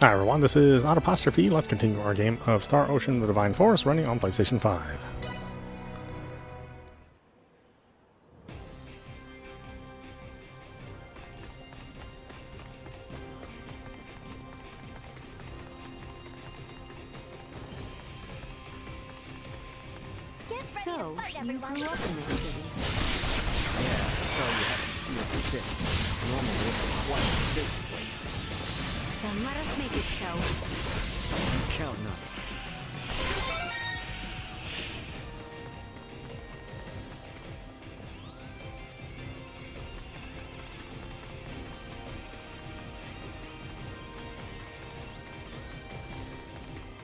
Hi everyone, this is audap. Let's continue our game of Star Ocean: The Divine Force running on PlayStation 5. So, you grew up in this city? Yeah, so you have to see it like this. Normally it's a quiet, safe place. Then let us make it so. I'm counting on it.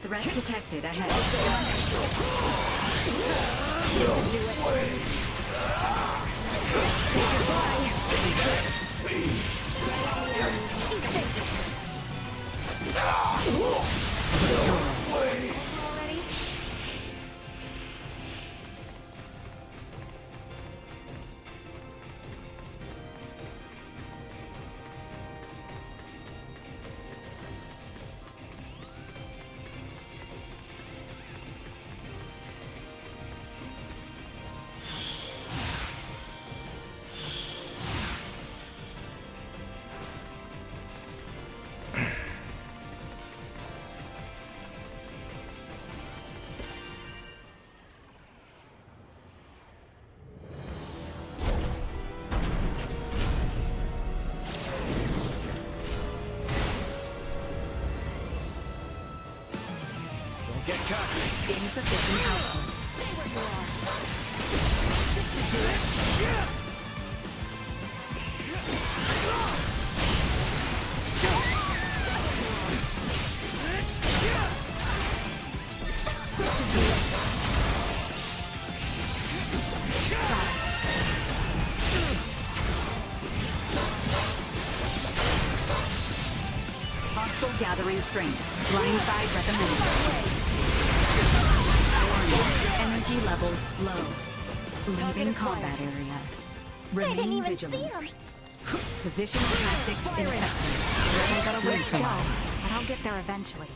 Threat detected ahead. Get cocky. Insufficient output. Stay where you Hostile gathering strength. Blindside recommended. Energy levels low. Leaving combat area. Remain vigilant. Positional tactics ineffective. Rebels at a neutralized. But I'll get there eventually.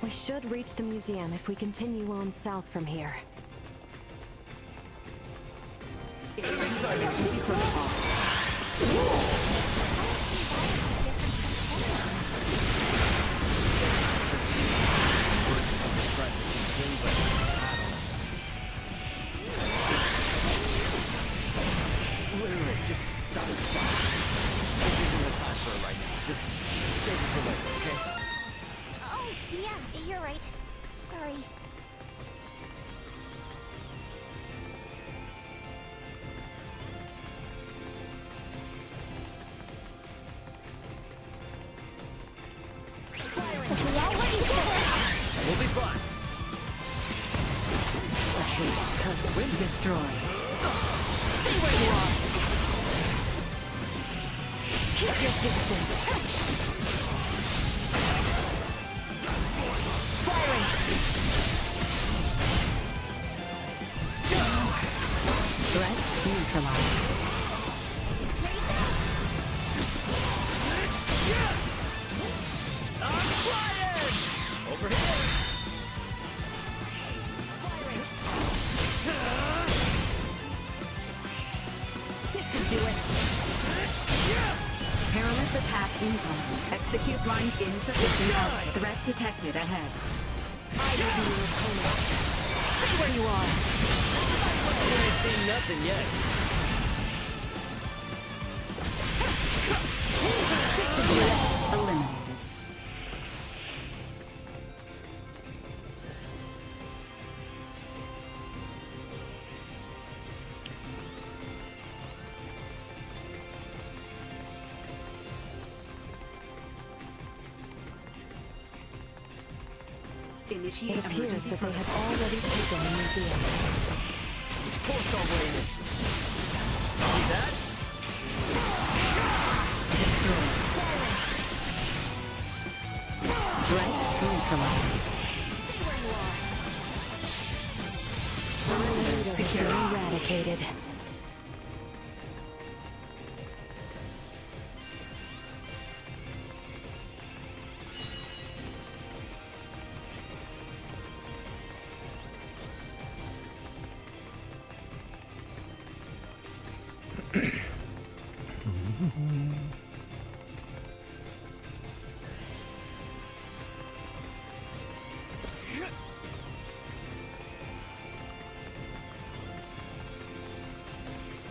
We should reach the museum if we continue on south from here. Emergency protocol. Wait, just stop. This isn't the time for it right now. Just save it for later, okay? Oh, yeah, you're right. Sorry. We'll be fine. Destroy. Stay where you are. Keep your distance. Firing. Threat neutralized. I'm flying. Over here. This should do it. Perilous attack incoming. Execute line insufficient output. Threat detected ahead. I will be your opponent. Stay where you are. You ain't seen nothing yet. This should do it. Eliminated. Initiate It appears emergency that they have protocol. already taken the museum. Port's all waiting. See that? Destroy. Threat neutralized. Our leader is Secure. getting ready. dedicated.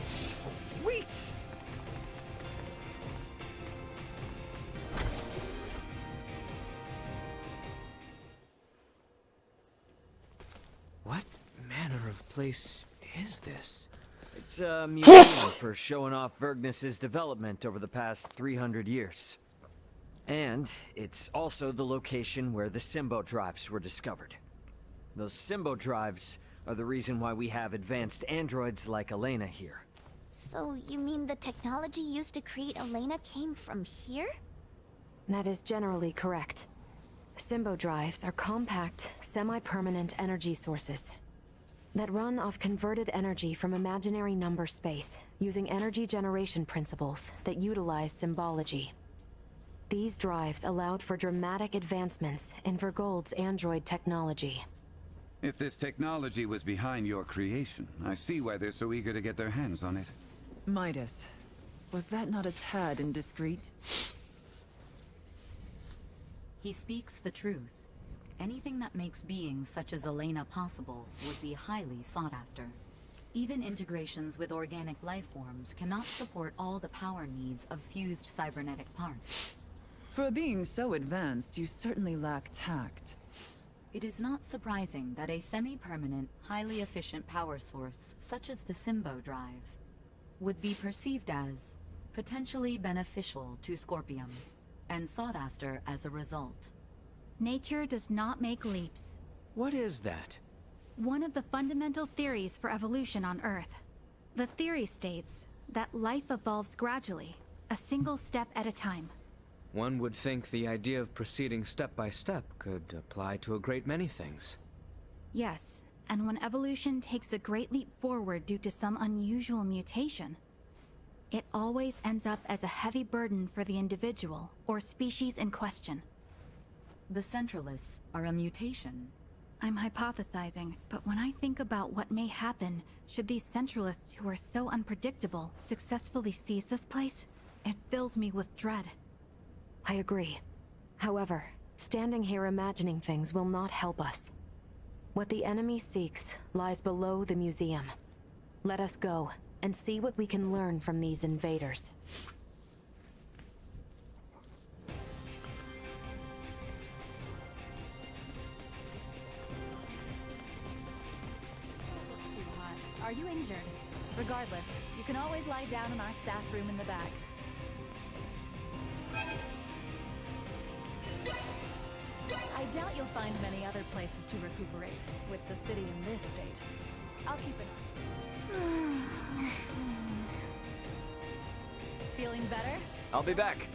Sweet! What manner of place is this? It's a museum for showing off Vergnus's development over the past 300 years. And it's also the location where the Symbo drives were discovered. Those Symbo drives are the reason why we have advanced androids like Elena here. So you mean the technology used to create Elena came from here? That is generally correct. Symbo drives are compact, semi-permanent energy sources that run off converted energy from imaginary number space, using energy generation principles that utilize symbology. These drives allowed for dramatic advancements in Vergold's android technology. If this technology was behind your creation, I see why they're so eager to get their hands on it. Midas, was that not a tad indiscreet? He speaks the truth. Anything that makes beings such as Elena possible would be highly sought after. Even integrations with organic life forms cannot support all the power needs of fused cybernetic parts. For a being so advanced, you certainly lack tact. It is not surprising that a semi-permanent, highly efficient power source such as the Symbo drive would be perceived as potentially beneficial to Scorpium and sought after as a result. Nature does not make leaps. What is that? One of the fundamental theories for evolution on Earth. The theory states that life evolves gradually, a single step at a time. One would think the idea of proceeding step by step could apply to a great many things. Yes, and when evolution takes a great leap forward due to some unusual mutation, it always ends up as a heavy burden for the individual or species in question. The Centralists are a mutation. I'm hypothesizing, but when I think about what may happen should these Centralists who are so unpredictable successfully seize this place, it fills me with dread. I agree. However, standing here imagining things will not help us. What the enemy seeks lies below the museum. Let us go and see what we can learn from these invaders. Too hot. Are you injured? Regardless, you can always lie down in our staff room in the back. I doubt you'll find many other places to recuperate, with the city in this state. I'll keep an eye. Feeling better? I'll be back.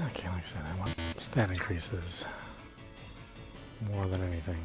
Okay, like I said, I want stat increases more than anything.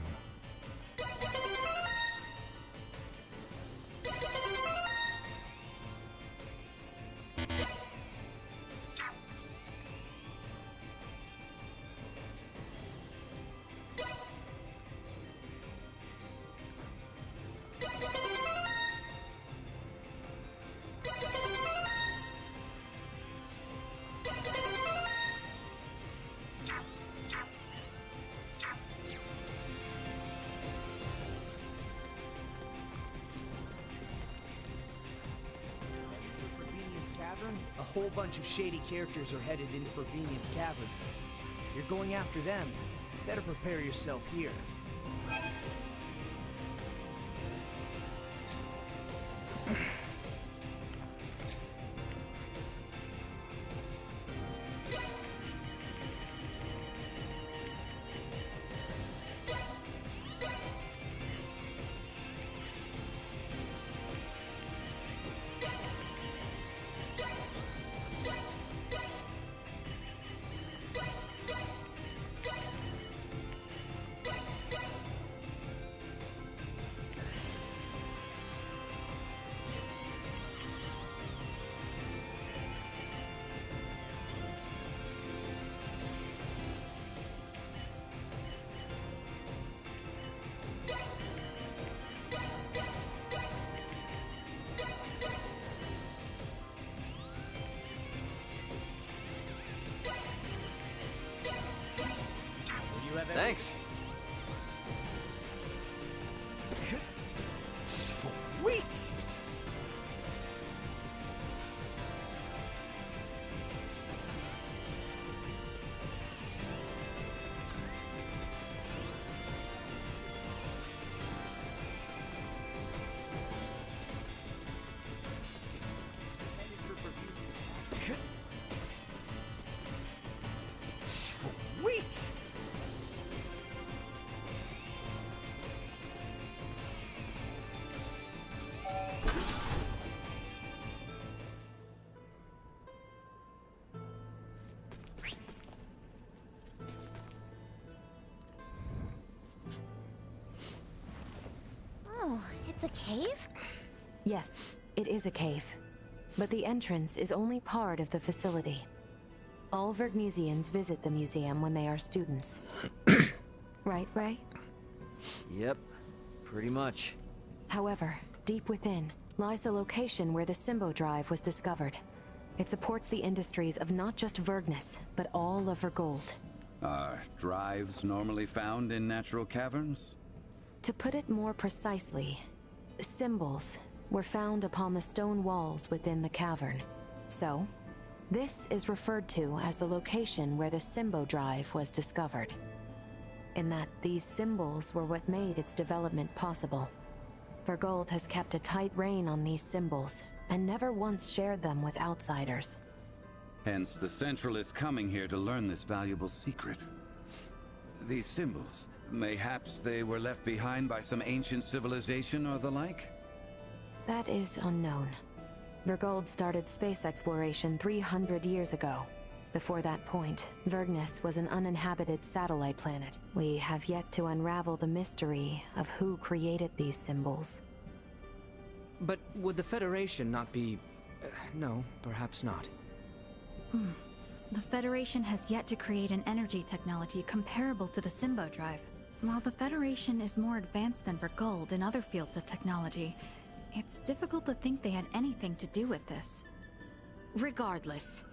A whole bunch of shady characters are headed into Provenience Cavern. If you're going after them, better prepare yourself here. Thanks. Sweet! Sweet! Oh, it's a cave? Yes, it is a cave. But the entrance is only part of the facility. All Vergnesians visit the museum when they are students. Right, Ray? Yep, pretty much. However, deep within lies the location where the Symbo Drive was discovered. It supports the industries of not just Vergnus, but all of Vergold. Are drives normally found in natural caverns? To put it more precisely, symbols were found upon the stone walls within the cavern. So, this is referred to as the location where the Symbo Drive was discovered. In that these symbols were what made its development possible. Vergold has kept a tight rein on these symbols, and never once shared them with outsiders. Hence, the Central is coming here to learn this valuable secret. These symbols, mayhaps they were left behind by some ancient civilization or the like? That is unknown. Vergold started space exploration 300 years ago. Before that point, Vergnus was an uninhabited satellite planet. We have yet to unravel the mystery of who created these symbols. But would the Federation not be... no, perhaps not. The Federation has yet to create an energy technology comparable to the Symbo Drive. While the Federation is more advanced than Vergold in other fields of technology, it's difficult to think they had anything to do with this. Regardless,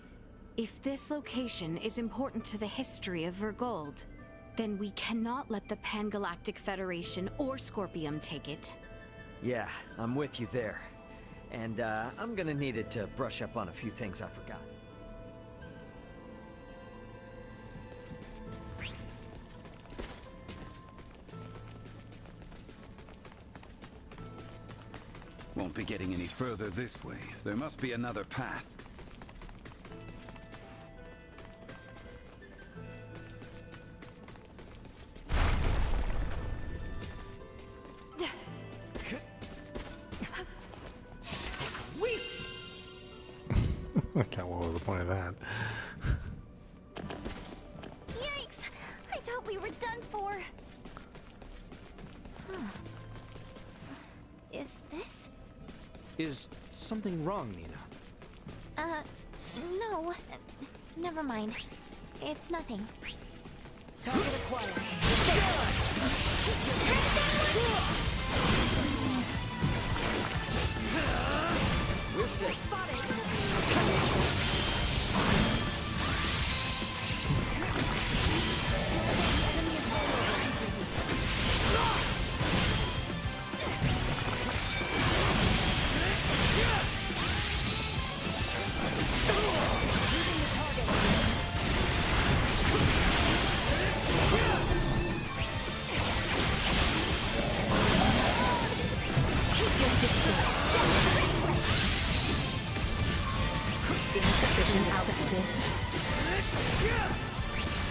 if this location is important to the history of Vergold, then we cannot let the Pan-Galactic Federation or Scorpium take it. Yeah, I'm with you there. And I'm gonna need it to brush up on a few things I forgot. Won't be getting any further this way. There must be another path. Sweet! Okay, what was the point of that? Yikes! I thought we were done for. Is this? Is something wrong, Nina? No. Never mind. It's nothing. Target acquired. We're safe.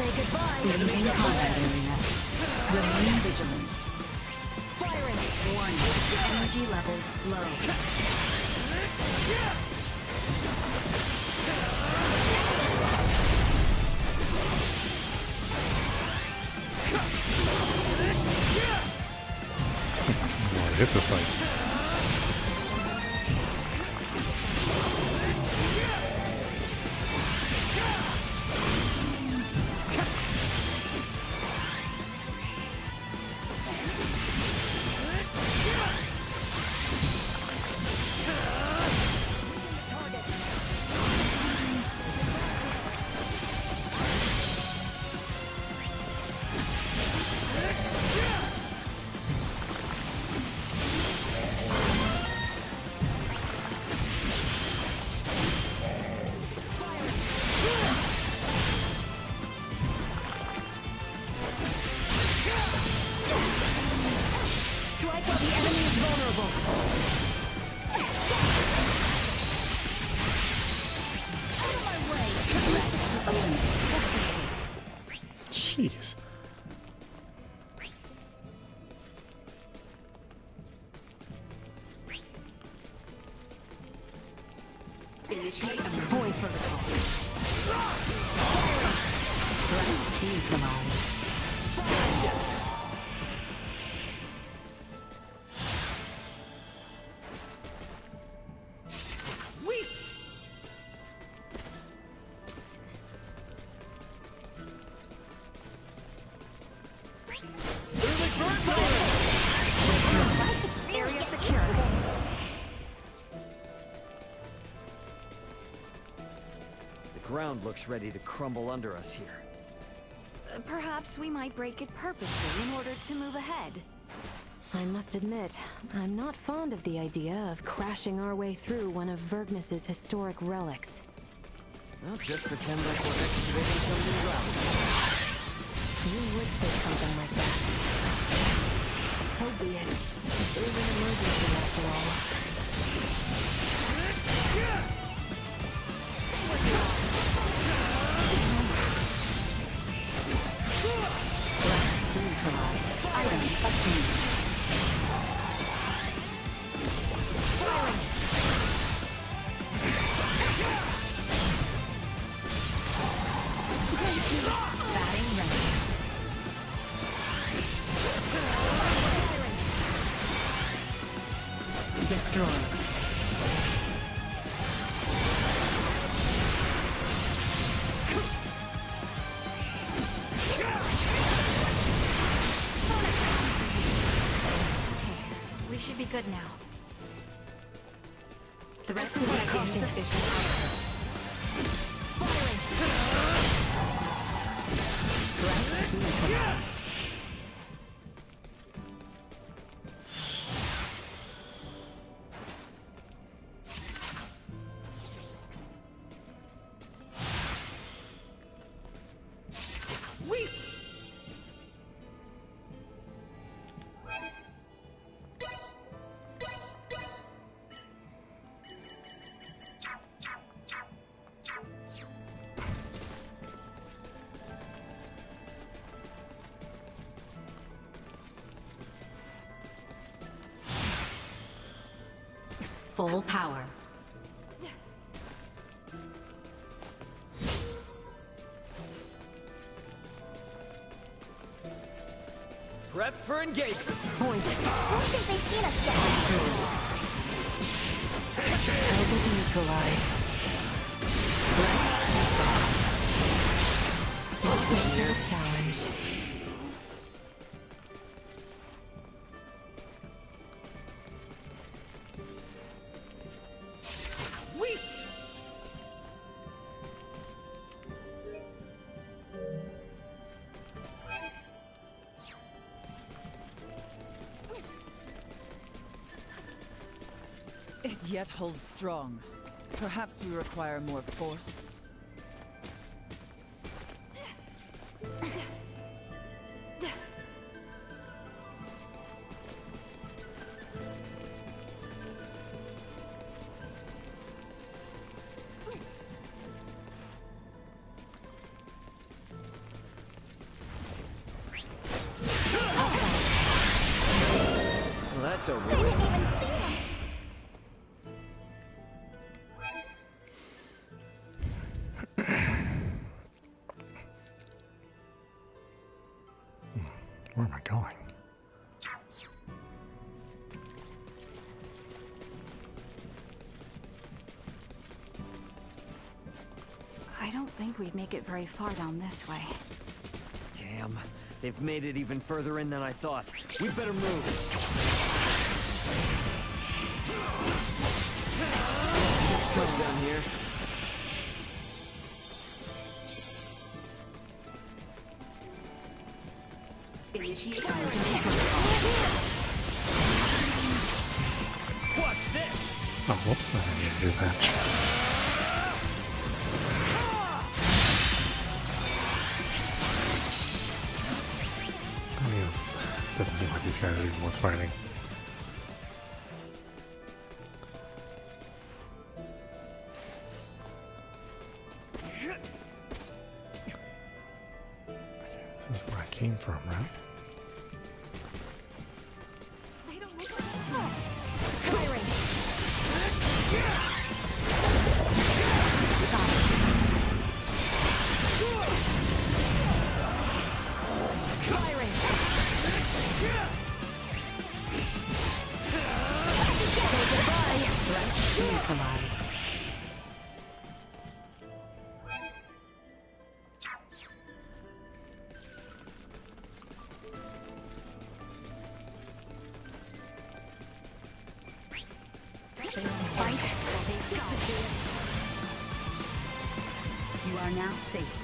Say goodbye. Leaving combat area. Remain vigilant. Firing. Warning. Energy levels low. Oh, hit this thing. Strike while the enemy is vulnerable. Out of my way. Threat eliminated. Just in case. Jeez. Initiate point protocol. Threat neutralized. Sweet! Area secure. The ground looks ready to crumble under us here. Perhaps we might break it purposely in order to move ahead. I must admit, I'm not fond of the idea of crashing our way through one of Vergnus's historic relics. Well, just pretend like we're excavating some new ground. You would say something like that. So be it. This is an emergency after all. Neutralized. Item obtained. Batting ready. Destroy. We should be good now. Threat detecting sufficient output. Threat neutralized. Sweet! Full power. Prep for engagement. Don't think they've seen us yet. Target neutralized. Welcome to the challenge. Sweet! It yet holds strong. Perhaps we require more force. this over I with. didn't even see them. Where am I going? I don't think we'd make it very far down this way. Damn, they've made it even further in than I thought. We better move. Let's go down here. Initiate Watch this! Oh, whoops, I didn't need to do that. I mean, it doesn't seem like these guys are even worth fighting. Okay, this is where I came from, right? They don't look like us. Firing. Firing. Say goodbye. threat neutralized. Fight or they die. You are now safe.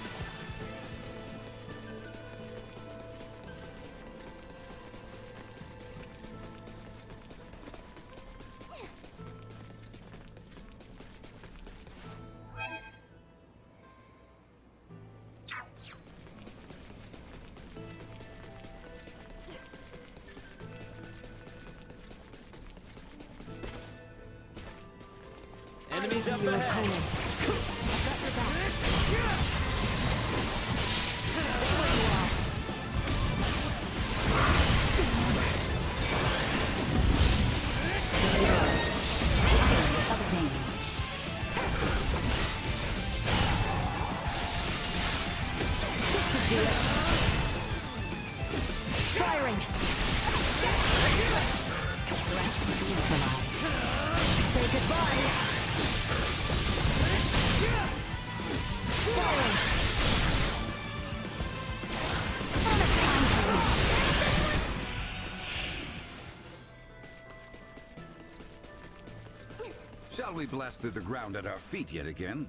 Enemies up Your ahead! opponent. I've got your back. Stay where you are. Obtained. This should do it. Firing. Threat neutralized. Say goodbye. Firing. Shall we blast through the ground at our feet yet again?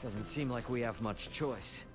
Doesn't seem like we have much choice.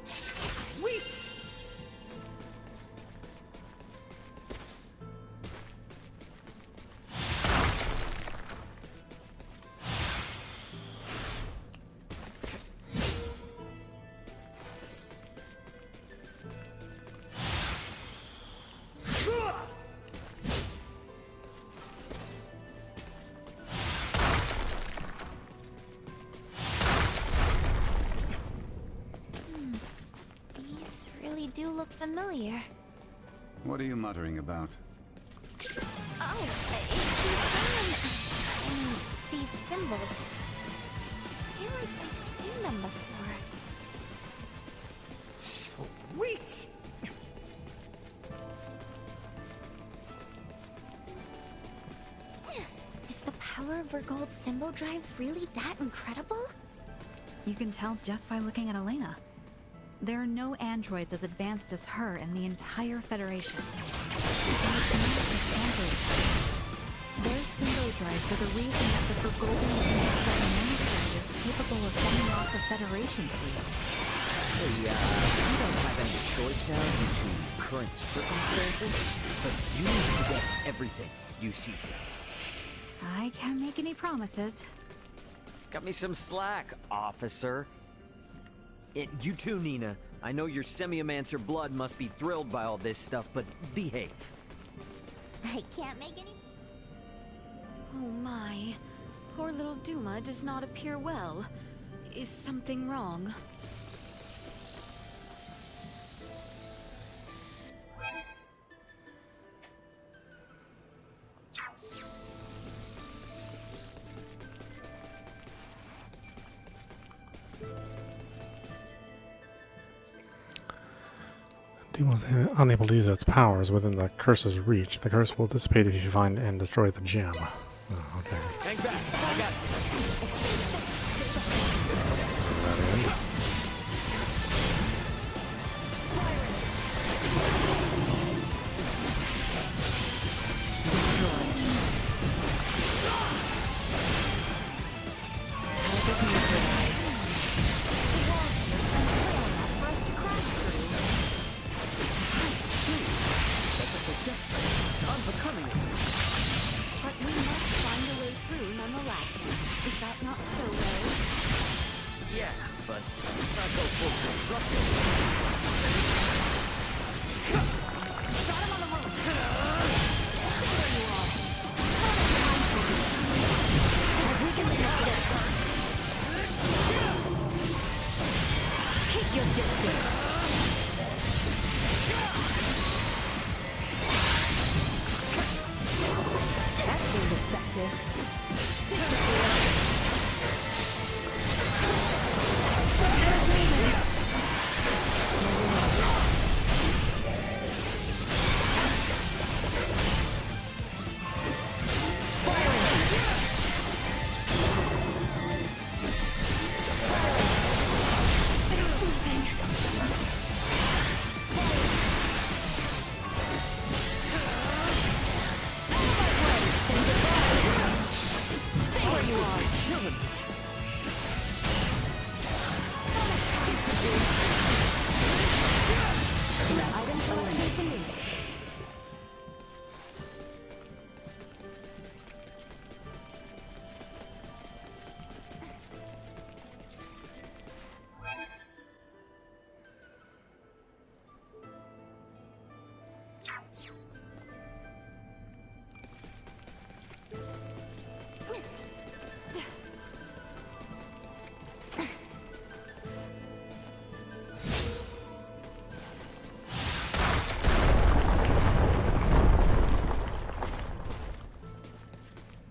Sweet! These really do look familiar. What are you muttering about? Oh, it's these symbols. I feel like I've seen them before. Sweet! Is the power of Vergold's Symbo drives really that incredible? You can tell just by looking at Elena. There are no androids as advanced as her in the entire Federation. Their Symbo drives are the reason that the Vergolden military is capable of sending off the Federation fleet. Hey, we don't have any choice now due to current circumstances, but you need to get everything you see here. I can't make any promises. Cut me some slack, officer. You too, Nina. I know your Semiomancer blood must be thrilled by all this stuff, but behave. I can't make any... Oh my. Poor little Duma does not appear well. Is something wrong? Demon's unable to use its powers within the curse's reach. The curse will dissipate if you find and destroy the gem. Oh, okay. Hang back. I got this. That is. But we must find a way through nonetheless. Is that not so, Ray? Yeah, but let's not go full destruction. Got him on the ropes! Stay where you are! We can stop this. Keep your distance! That seemed effective.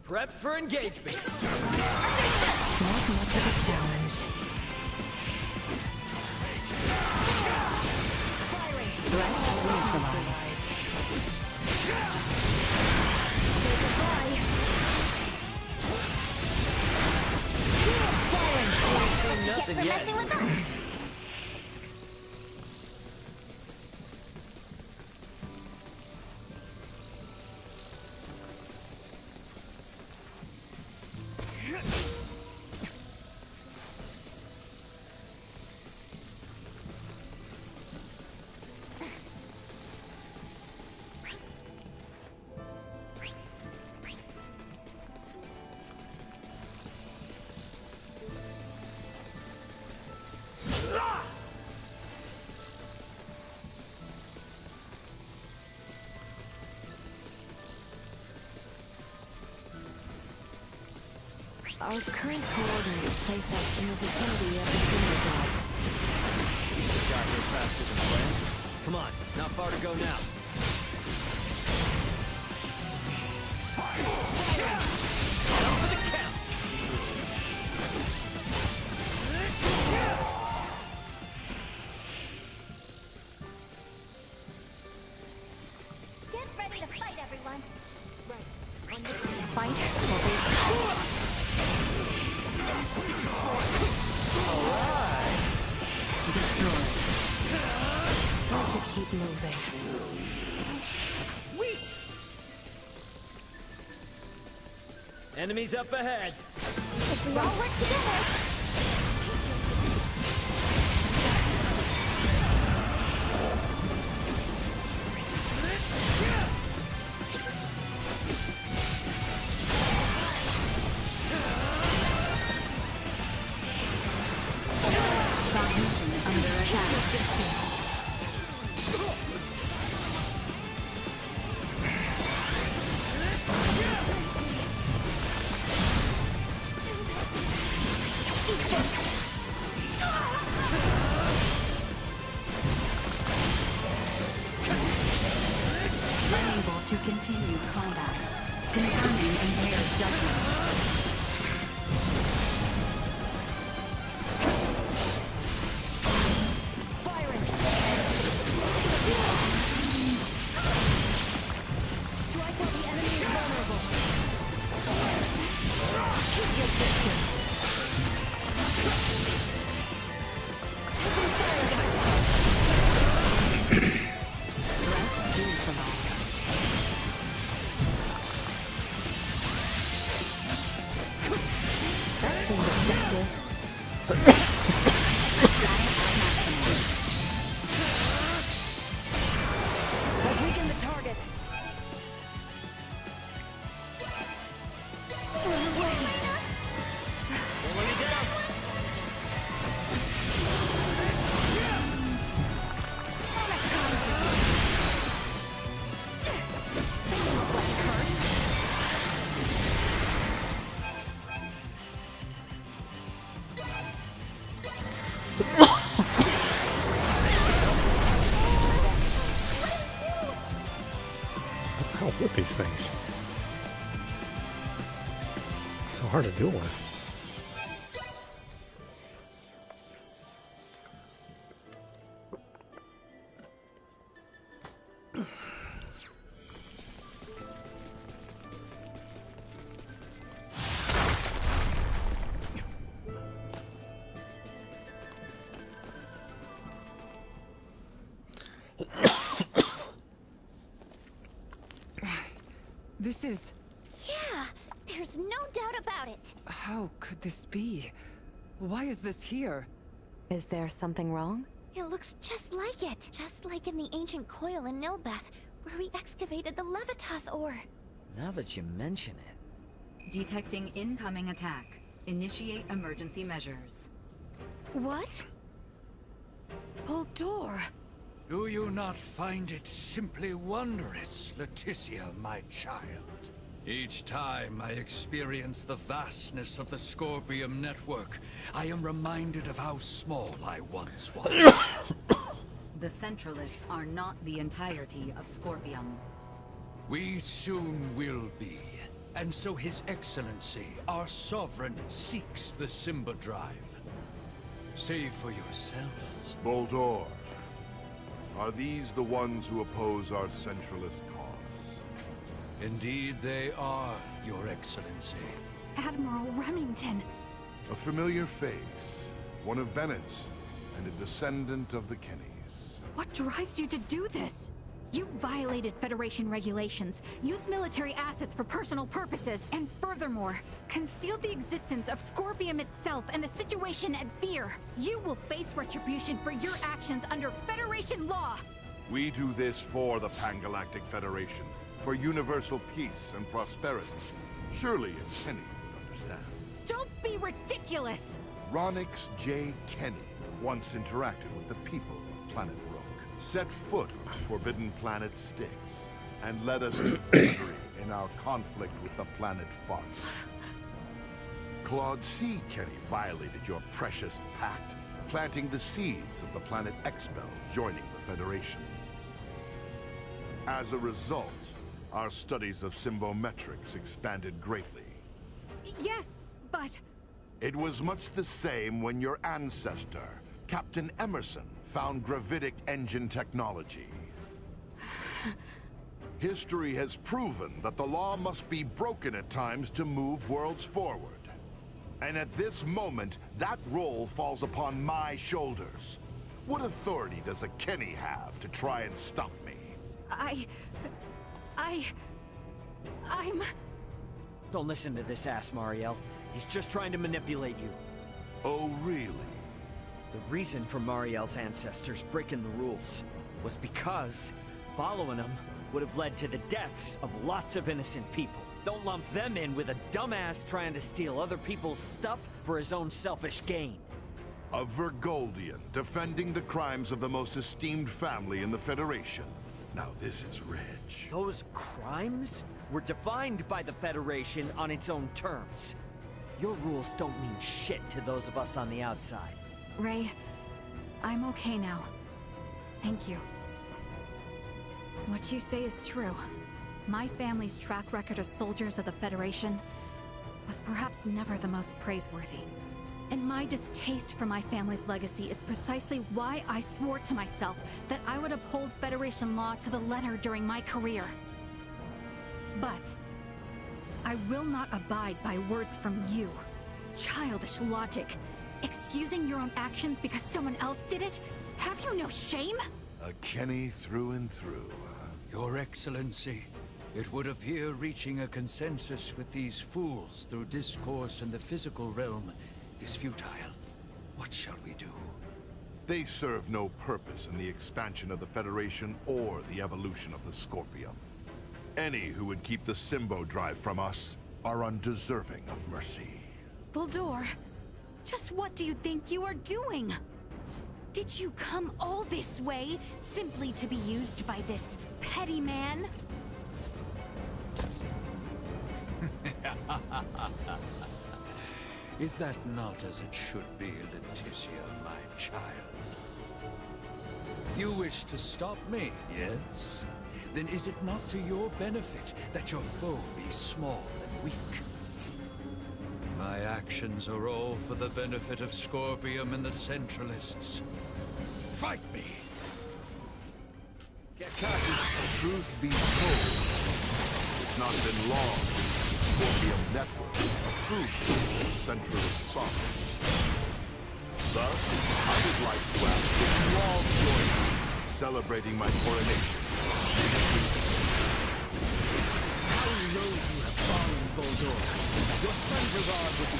Prep for engagement. Not much of a challenge. Threat neutralized. Say goodbye. Ain't seen nothing For yet. messing with us. Our current coordinates place us in the vicinity of the Symbo drive. We got here faster than planned. Come on, not far to go now. Down for the count. Get ready to fight, everyone. Fight or be Keep moving. Sweet! Enemies up ahead. If we all work together. Unable to continue combat. Confirming impaired judgment. With these things, so hard to deal with. This is... Yeah, there's no doubt about it. How could this be? Why is this here? Is there something wrong? It looks just like it. Just like in the ancient coil in Nilbeth, where we excavated the Levitas ore. Now that you mention it. Detecting incoming attack. Initiate emergency measures. What? Hold door. Do you not find it simply wondrous, Leticia, my child? Each time I experience the vastness of the Scorpium network, I am reminded of how small I once was. The Centralists are not the entirety of Scorpium. We soon will be, and so His Excellency, our Sovereign, seeks the Simba Drive. See for yourselves. Boldor. Are these the ones who oppose our centralist cause? Indeed they are, Your Excellency. Admiral Remington. A familiar face. One of Bennett's, and a descendant of the Kennys. What drives you to do this? You violated Federation regulations, used military assets for personal purposes, and furthermore, concealed the existence of Scorpium itself and the situation at Fear. You will face retribution for your actions under Federation law! We do this for the Pan-Galactic Federation, for universal peace and prosperity. Surely a Kenny would understand. Don't be ridiculous! Ronix J. Kenny once interacted with the people of Planet Rook, set foot on the forbidden planet Styx, and led us to victory in our conflict with the planet 5. Claude C. Kenny violated your precious pact, planting the seeds of the planet Expel joining the Federation. As a result, our studies of symbometrics expanded greatly. Yes, but... It was much the same when your ancestor, Captain Emerson, found gravitic engine technology. History has proven that the law must be broken at times to move worlds forward. And at this moment, that role falls upon my shoulders. What authority does a Kenny have to try and stop me? I'm... Don't listen to this ass, Mariel. He's just trying to manipulate you. Oh, really? The reason for Mariel's ancestors breaking the rules was because following them would have led to the deaths of lots of innocent people. Don't lump them in with a dumbass trying to steal other people's stuff for his own selfish gain. A Vergoldian defending the crimes of the most esteemed family in the Federation. Now this is rich. Those crimes were defined by the Federation on its own terms. Your rules don't mean shit to those of us on the outside. Ray, I'm okay now. Thank you. What you say is true. My family's track record as soldiers of the Federation was perhaps never the most praiseworthy. And my distaste for my family's legacy is precisely why I swore to myself that I would uphold Federation law to the letter during my career. But I will not abide by words from you. Childish logic. Excusing your own actions because someone else did it? Have you no shame? A Kenny through and through. Your Excellency, it would appear reaching a consensus with these fools through discourse in the physical realm is futile. What shall we do? They serve no purpose in the expansion of the Federation or the evolution of the Scorpium. Any who would keep the Symbo Drive from us are undeserving of mercy. Buldur, just what do you think you are doing? Did you come all this way simply to be used by this petty man? Is that not as it should be, Leticia, my child? You wish to stop me, yes? Then is it not to your benefit that your foe be small and weak? My actions are all for the benefit of Scorpium and the Centralists. Fight me! Get cocky. Truth be told, it's not been long since the Scorpium Network approved the Centralist sovereign. Thus, I would like to ask that you all join me in celebrating my coronation. How low you have fallen, Buldur. Your son's regard would be...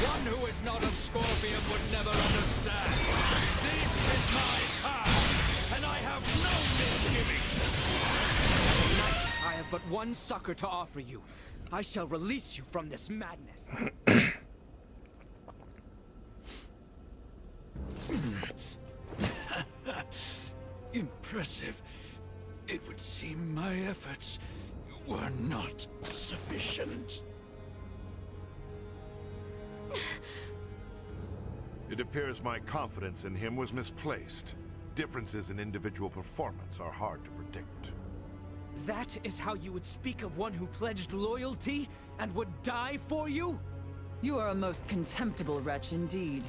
One who is not of Scorpium would never understand. This is my path, and I have no misgivings. Tonight, I have but one succor to offer you. I shall release you from this madness. Impressive. It would seem my efforts were not sufficient. It appears my confidence in him was misplaced. Differences in individual performance are hard to predict. That is how you would speak of one who pledged loyalty and would die for you? You are a most contemptible wretch indeed.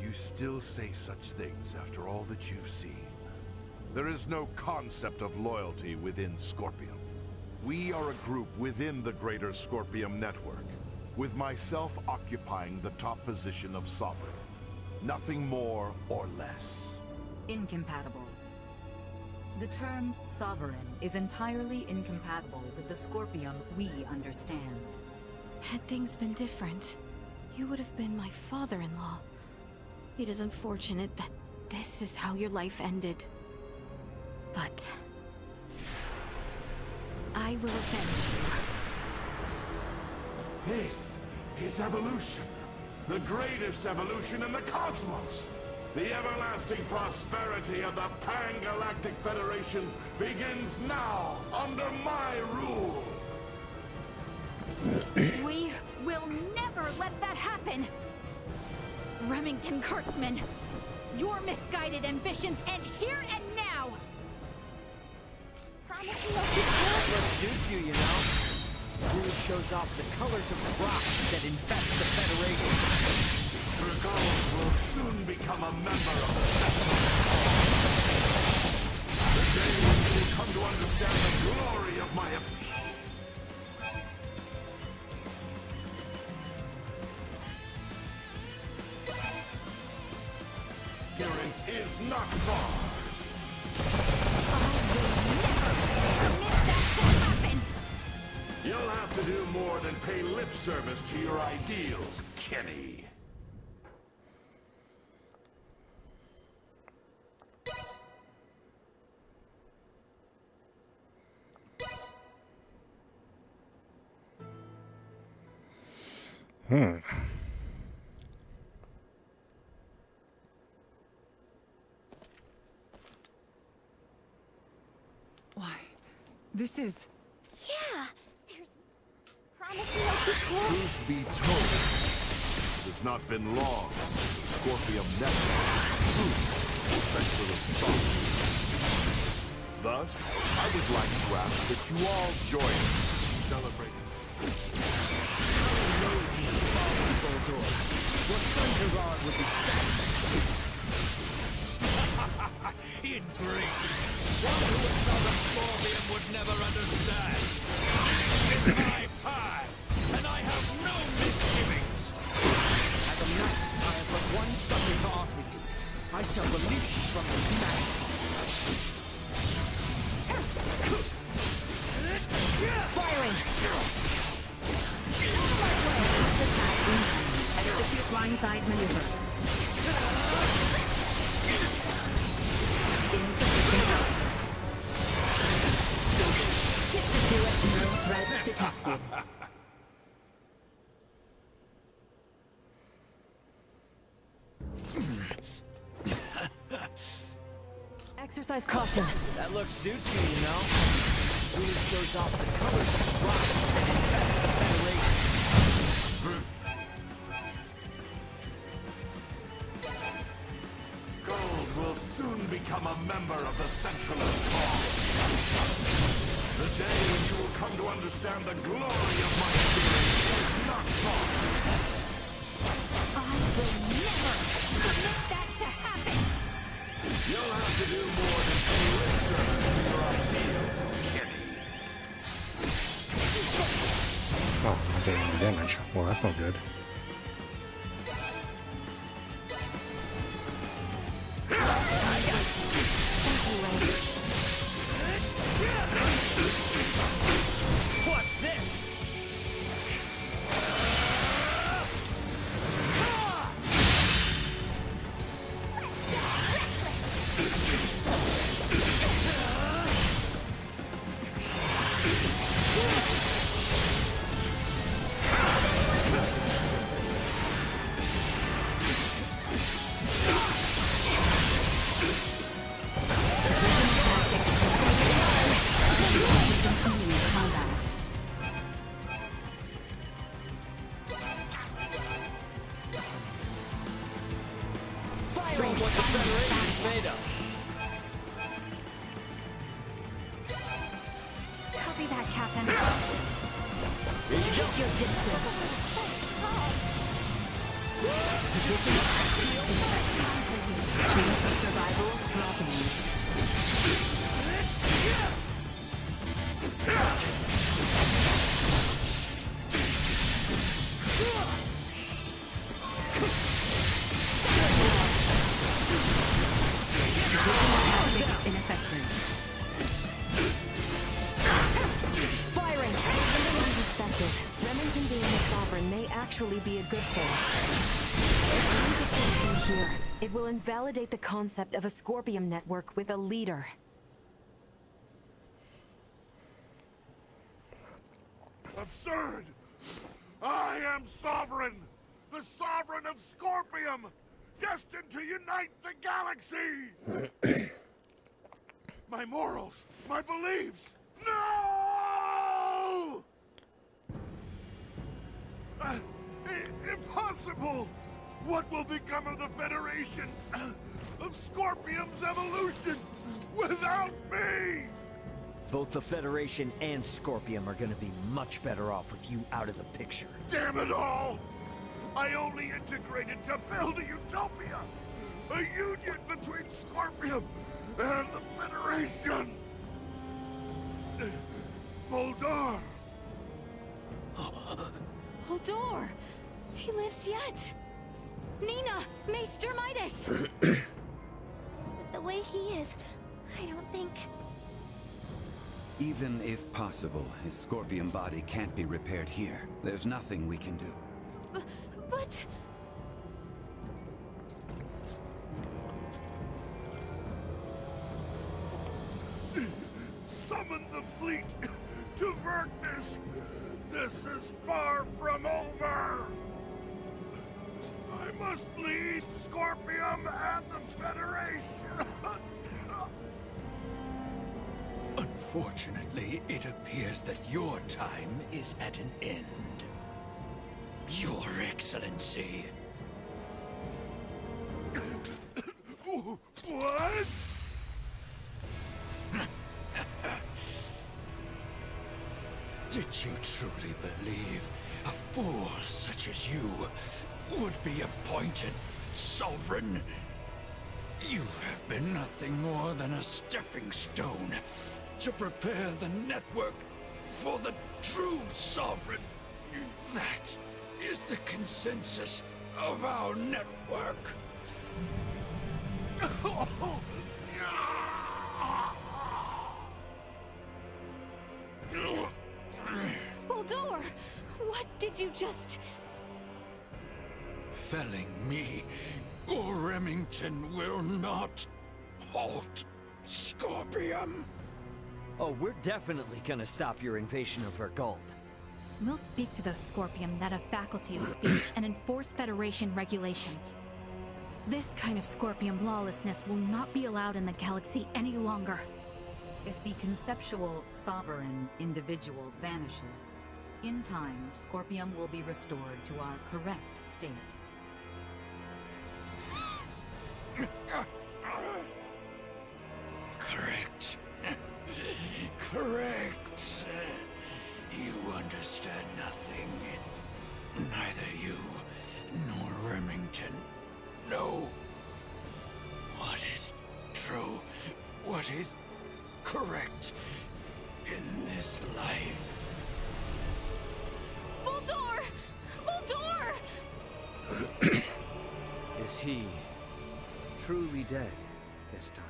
You still say such things after all that you've seen. There is no concept of loyalty within Scorpium. We are a group within the greater Scorpium network, with myself occupying the top position of Sovereign. Nothing more or less. Incompatible. The term sovereign is entirely incompatible with the Scorpium we understand. Had things been different, you would have been my father-in-law. It is unfortunate that this is how your life ended. But I will avenge you. This is evolution. The greatest evolution in the cosmos. The everlasting prosperity of the Pan-Galactic Federation begins now under my rule. We will never let that happen! Remington Kurtzman, your misguided ambitions end here and now! Promise me you'll keep going. What suits you, you know? Really shows off the colors of the rocks that infest the Federation. Vergold will soon become a member of the Federation. The day when you will come to understand the glory of my... not far. You'll have to do more than pay lip service to your ideals, Kenny. Why, this is... Yeah, there's... Promise me I'll keep cool. Truth be told, it has not been long since the Scorpium Network proved the center of sorrow. Thus, I would like to ask that you all join us in celebrating. What Thunder God would be Ingrate! One who another Scorpion would never understand. This is my path, and I have no misgivings. As a knight, I have but one succor to offer you. I shall release you from this madness. Firing! Execute blindside maneuver. Insufficient power. Do it, no threats detected. Exercise caution. That look suits you, you know? Really shows off the colors of the rock and infests the Federation. Gold will soon become a member of the Centralist Cause. The day when you will come to understand the glory of my spirit is not far. I will never permit that to happen. You'll have to do more than pay lip service to your ideals, Kenny. Oh, I'm not getting any damage. Well, that's no good. What's this? Continue combat. Show 'em what the Federation's made of. Copy that, Captain. Keep your distance. Chance of survival dropping. Tactics ineffective. Firing! From perspective, Remington being the Sovereign may actually be a good thing. If we defeat him here, it will invalidate the concept of a Scorpium network with a leader. Absurd! I am Sovereign! The Sovereign of Scorpium! Destined to unite the galaxy! My morals, my beliefs! No! Impossible! What will become of the Federation? Of Scorpium's evolution? Without me! Both the Federation and Scorpium are gonna be much better off with you out of the picture. Damn it all! I only integrated to build a utopia! A union between Scorpium and the Federation! Voldar! Holdor! He lives yet! Nina! Maester Midas! way he is, I don't think... Even if possible, his scorpion body can't be repaired here. There's nothing we can do. But... Summon the fleet to Verkness! This is far from over! I must lead Scorpium and the Federation! Unfortunately, it appears that your time is at an end. Your Excellency. What? Did you truly believe a fool such as you would be appointed sovereign? You have been nothing more than a stepping stone to prepare the network for the true sovereign. That is the consensus of our network. Baldur! What did you just... Felling me or Remington will not halt Scorpium. Oh, we're definitely gonna stop your invasion of Vergold. We'll speak to those Scorpium that have faculty of speech and enforce Federation regulations. This kind of Scorpium lawlessness will not be allowed in the galaxy any longer. If the conceptual sovereign individual vanishes, in time, Scorpium will be restored to our correct state. Correct. Correct. You understand nothing. Neither you nor Remington know what is true, what is correct in this life. Baldur! Baldur! Is he truly dead this time?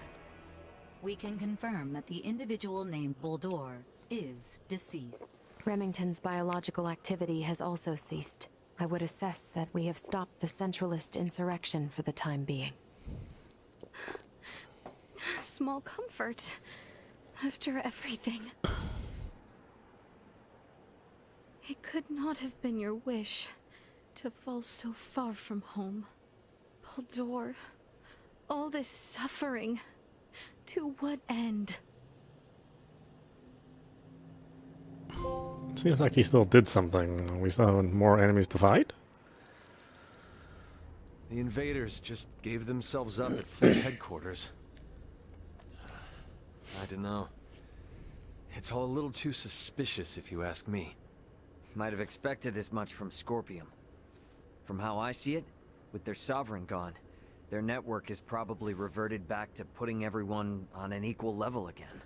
We can confirm that the individual named Baldur is deceased. Remington's biological activity has also ceased. I would assess that we have stopped the Centralist insurrection for the time being. Small comfort. After everything. It could not have been your wish to fall so far from home. Baldur, all this suffering, to what end? Seems like he still did something. We still have more enemies to fight? The invaders just gave themselves up at Fleet headquarters. I don't know. It's all a little too suspicious, if you ask me. Might have expected as much from Scorpium. From how I see it, with their sovereign gone, their network is probably reverted back to putting everyone on an equal level again.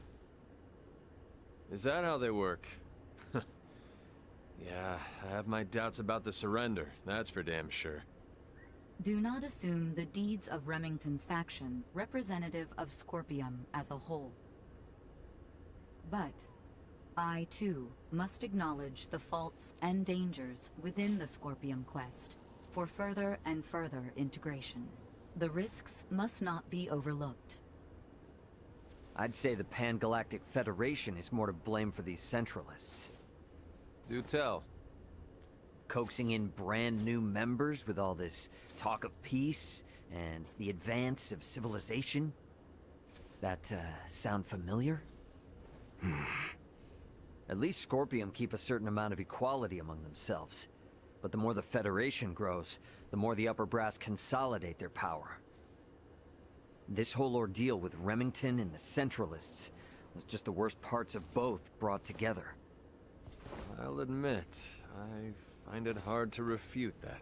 Is that how they work? Yeah, I have my doubts about the surrender, that's for damn sure. Do not assume the deeds of Remington's faction representative of Scorpium as a whole. But I, too, must acknowledge the faults and dangers within the Scorpium quest for further and further integration. The risks must not be overlooked. I'd say the Pan-Galactic Federation is more to blame for these Centralists. Do tell. Coaxing in brand new members with all this talk of peace and the advance of civilization. That, sound familiar? At least Scorpium keep a certain amount of equality among themselves. But the more the Federation grows, the more the upper brass consolidate their power. This whole ordeal with Remington and the Centralists was just the worst parts of both brought together. I'll admit, I find it hard to refute that.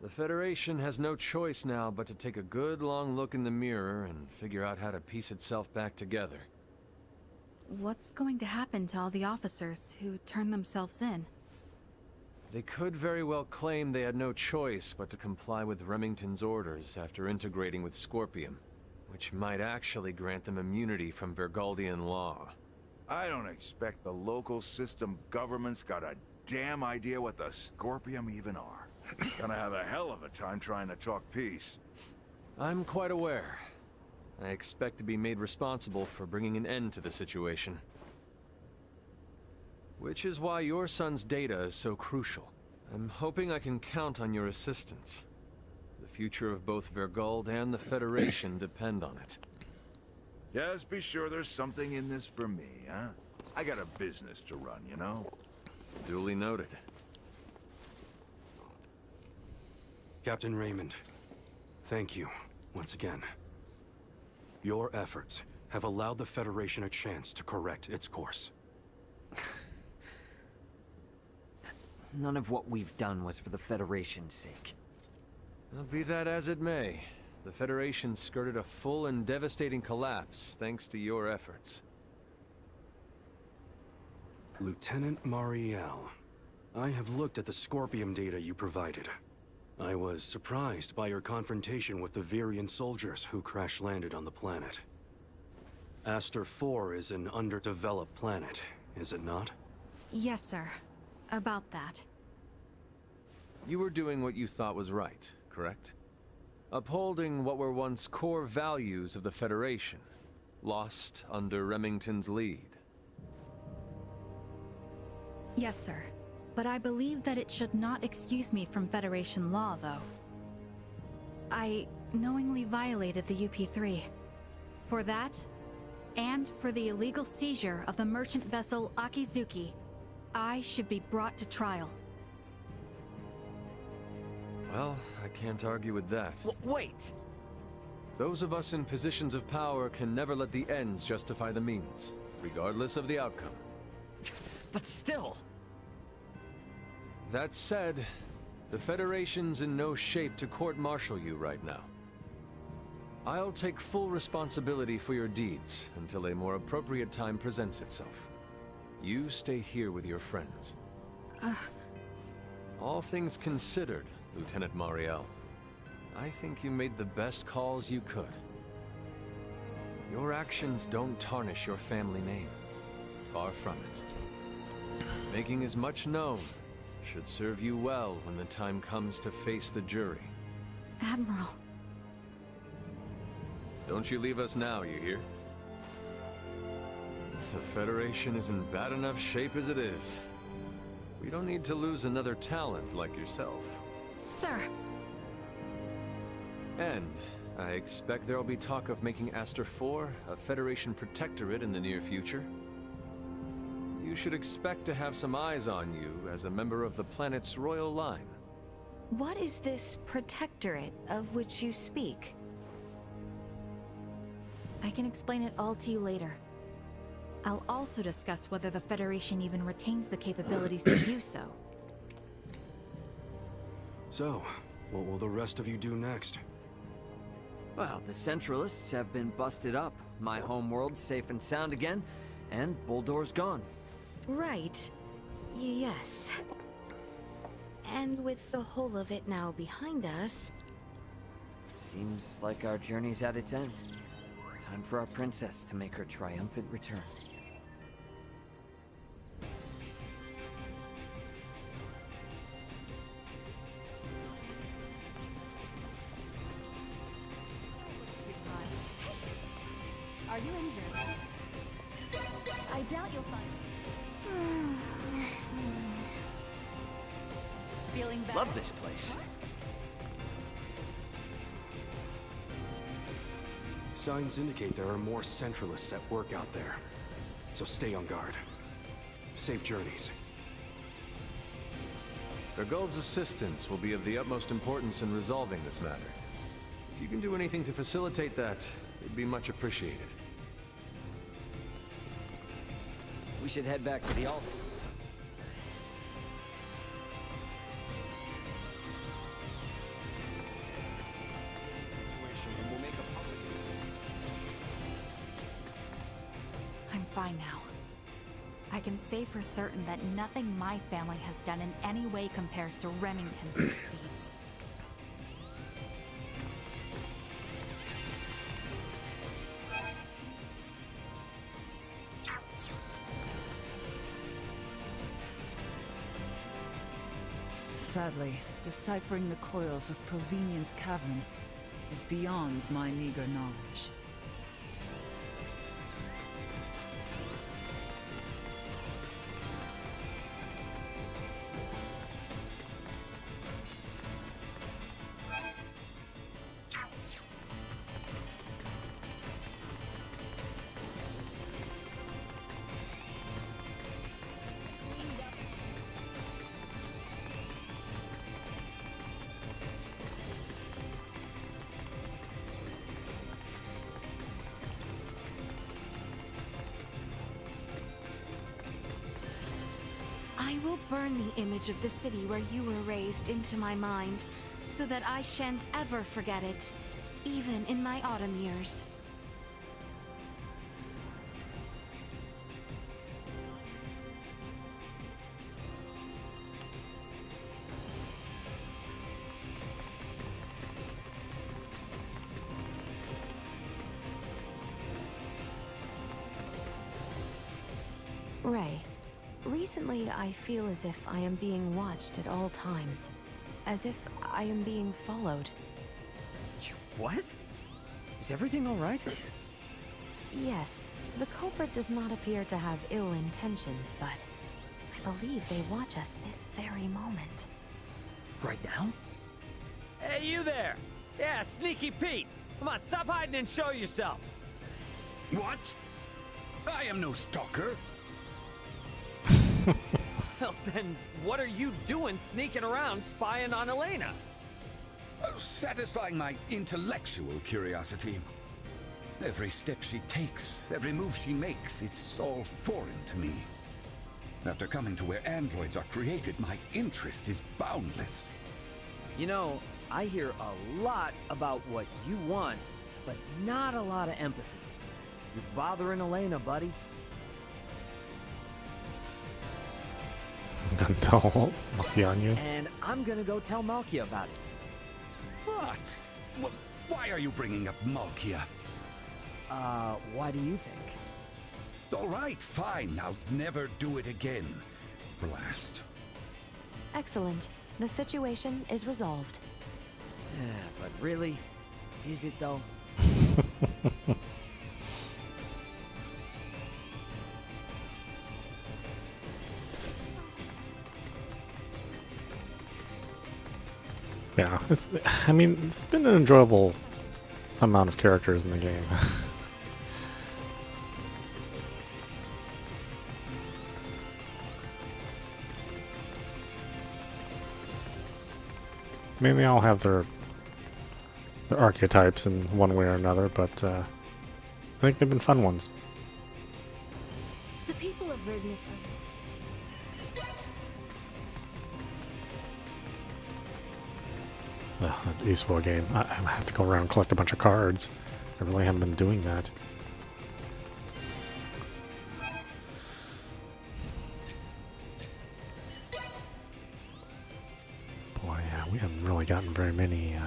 The Federation has no choice now but to take a good long look in the mirror and figure out how to piece itself back together. What's going to happen to all the officers who turned themselves in? They could very well claim they had no choice but to comply with Remington's orders after integrating with Scorpium, which might actually grant them immunity from Vergaldian law. I don't expect the local system government's got a damn idea what the Scorpium even are. Gonna have a hell of a time trying to talk peace. I'm quite aware. I expect to be made responsible for bringing an end to the situation. Which is why your son's data is so crucial. I'm hoping I can count on your assistance. The future of both Vergald and the Federation depend on it. Just be sure there's something in this for me, huh? I got a business to run, you know? Duly noted. Captain Raymond, thank you, once again. Your efforts have allowed the Federation a chance to correct its course. None of what we've done was for the Federation's sake. Well, be that as it may, the Federation skirted a full and devastating collapse thanks to your efforts. Lieutenant Mariel, I have looked at the Scorpium data you provided. I was surprised by your confrontation with the Virian soldiers who crash-landed on the planet. Aster 4 is an underdeveloped planet, is it not? Yes, sir. About that. You were doing what you thought was right, correct? Upholding what were once core values of the Federation, lost under Remington's lead. Yes, sir. But I believe that it should not excuse me from Federation law, though. I knowingly violated the UP3. For that, and for the illegal seizure of the merchant vessel Akizuki, I should be brought to trial. Well, I can't argue with that. Wait! Those of us in positions of power can never let the ends justify the means, regardless of the outcome. But still! That said, the Federation's in no shape to court-martial you right now. I'll take full responsibility for your deeds until a more appropriate time presents itself. You stay here with your friends. All things considered, Lieutenant Mariel, I think you made the best calls you could. Your actions don't tarnish your family name. Far from it. Making as much known should serve you well when the time comes to face the jury. Admiral. Don't you leave us now, you hear? The Federation is in bad enough shape as it is. We don't need to lose another talent like yourself. Sir! And I expect there'll be talk of making Aster 4 a Federation protectorate in the near future. You should expect to have some eyes on you as a member of the planet's royal line. What is this protectorate of which you speak? I can explain it all to you later. I'll also discuss whether the Federation even retains the capabilities to do so. So, what will the rest of you do next? Well, the Centralists have been busted up. My homeworld's safe and sound again, and Buldor's gone. Right. Yes. And with the whole of it now behind us... Seems like our journey's at its end. Time for our princess to make her triumphant return. Are you injured? I doubt you'll find Feeling better? Love this place. Signs indicate there are more Centralists at work out there. So stay on guard. Safe journeys. Vergald's assistance will be of the utmost importance in resolving this matter. If you can do anything to facilitate that, it'd be much appreciated. We should head back to the altar. I'm fine now. I can say for certain that nothing my family has done in any way compares to Remington's misdeeds. Sadly, deciphering the coils with Provenient's cavern is beyond my meager knowledge. I will burn the image of the city where you were raised into my mind, so that I shan't ever forget it, even in my autumn years. Ray, recently I feel as if I am being watched at all times. As if I am being followed. What? Is everything alright? Yes, the culprit does not appear to have ill intentions, but I believe they watch us this very moment. Right now? Hey, you there! Yeah, Sneaky Pete! Come on, stop hiding and show yourself! What? I am no stalker. Well, then, what are you doing sneaking around spying on Elena? Satisfying my intellectual curiosity. Every step she takes, every move she makes, it's all foreign to me. After coming to where androids are created, my interest is boundless. You know, I hear a lot about what you want, but not a lot of empathy. You're bothering Elena, buddy. I'm gonna tell Malkia on you. And I'm gonna go tell Malkia about it. What? Why are you bringing up Malkia? Why do you think? All right, fine. I'll never do it again. Blast. Excellent. The situation is resolved. Yeah, but really? Is it though? Yeah, I mean, it's been an enjoyable amount of characters in the game. I mean, they all have their archetypes in one way or another, but I think they've been fun ones. The people of Rudeness are... That Eastwell game. I have to go around and collect a bunch of cards. I really haven't been doing that. Boy, yeah, we haven't really gotten very many,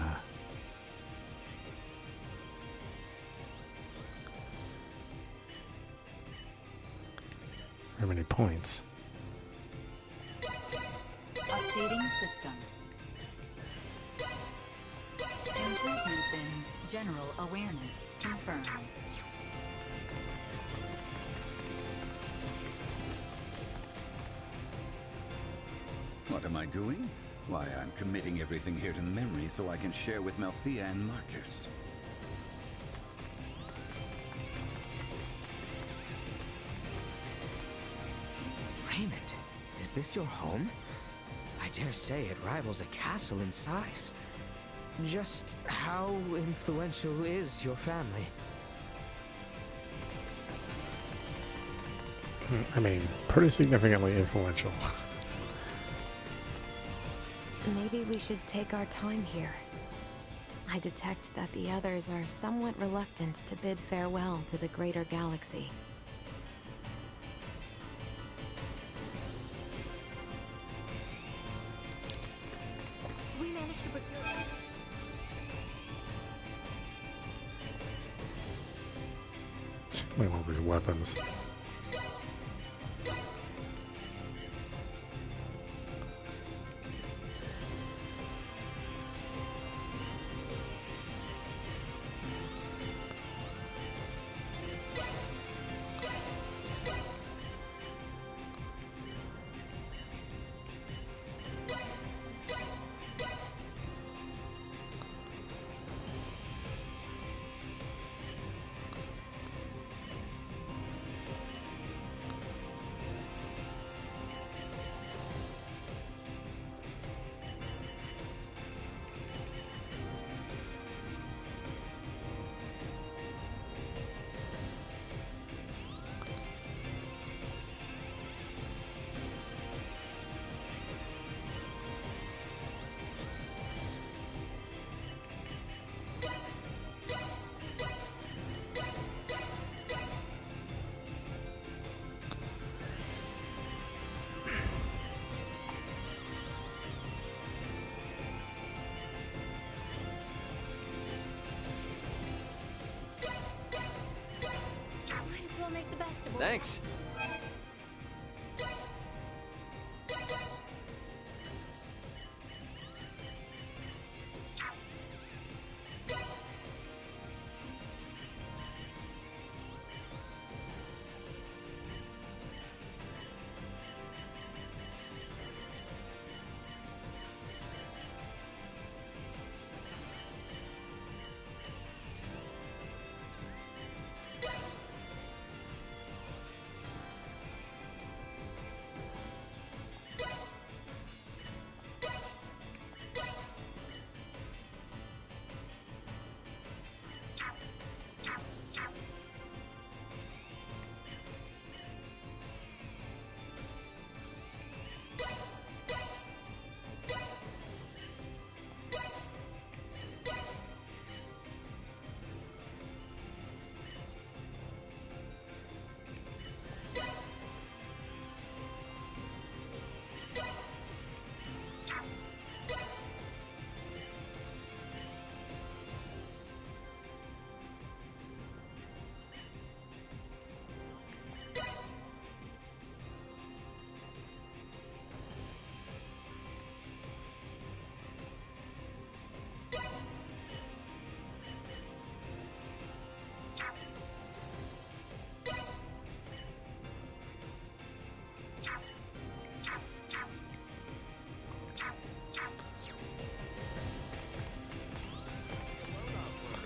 very many points. Updating system. Improvements in general awareness confirmed. What am I doing? Why, I'm committing everything here to memory so I can share with Malthea and Marcus. Raymond, is this your home? I dare say it rivals a castle in size. Just how influential is your family? I mean, pretty significantly influential. Maybe we should take our time here. I detect that the others are somewhat reluctant to bid farewell to the greater galaxy. We managed to procure... Look at all these weapons. the best of all. Thanks.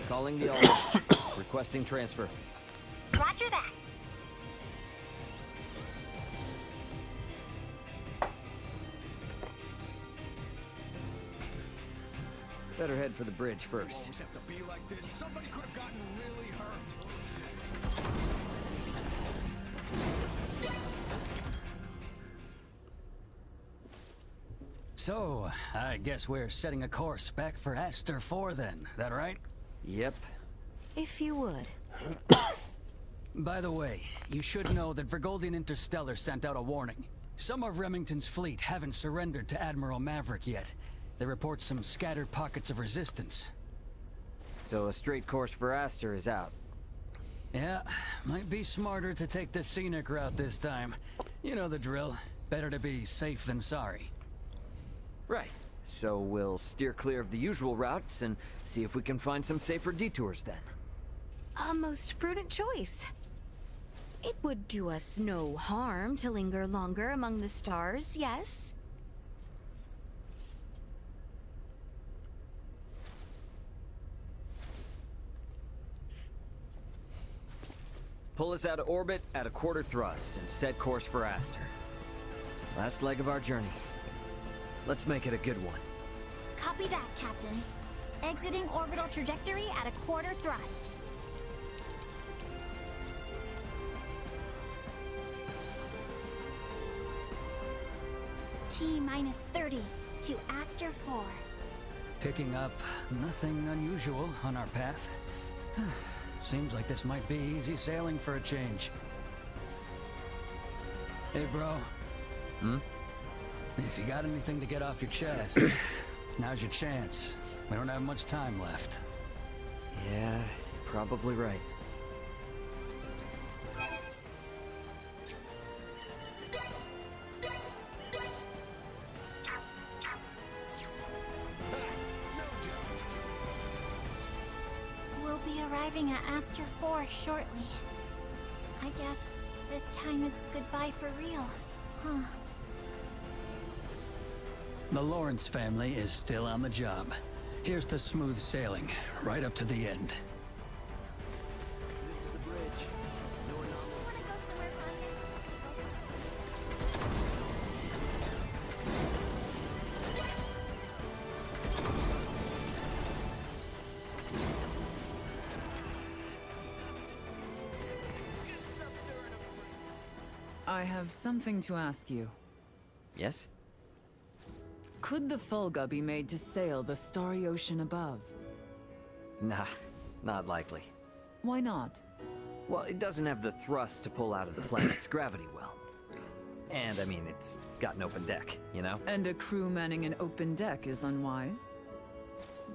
Calling the office. Requesting transfer. Roger that. Better head for the bridge first. Always have to be like this. Somebody could have gotten really hurt. So, I guess we're setting a course back for Aster 4 then, that right? Yep. If you would. By the way, you should know that Vergoldian Interstellar sent out a warning. Some of Remington's fleet haven't surrendered to Admiral Maverick yet. They report some scattered pockets of resistance. So a straight course for Aster is out. Yeah, might be smarter to take the scenic route this time. You know the drill. Better to be safe than sorry. Right. So we'll steer clear of the usual routes and see if we can find some safer detours then. A most prudent choice. It would do us no harm to linger longer among the stars, yes? Pull us out of orbit at a quarter thrust and set course for Aster. Last leg of our journey. Let's make it a good one. Copy that, Captain. Exiting orbital trajectory at a quarter thrust. T-minus 30 to Aster 4. Picking up nothing unusual on our path. Seems like this might be easy sailing for a change. Hey, bro. Hmm? If you got anything to get off your chest, now's your chance. We don't have much time left. Yeah, probably right. We'll be arriving at Aster 4 shortly. I guess this time it's goodbye for real, huh? The Lawrence family is still on the job. Here's to smooth sailing, right up to the end. This is the bridge. No one knows. Wanna go somewhere I have something to ask you. Yes? Could the Fulga be made to sail the starry ocean above? Nah, not likely. Why not? Well, it doesn't have the thrust to pull out of the planet's gravity well. And, I mean, it's got an open deck, you know? And a crew manning an open deck is unwise?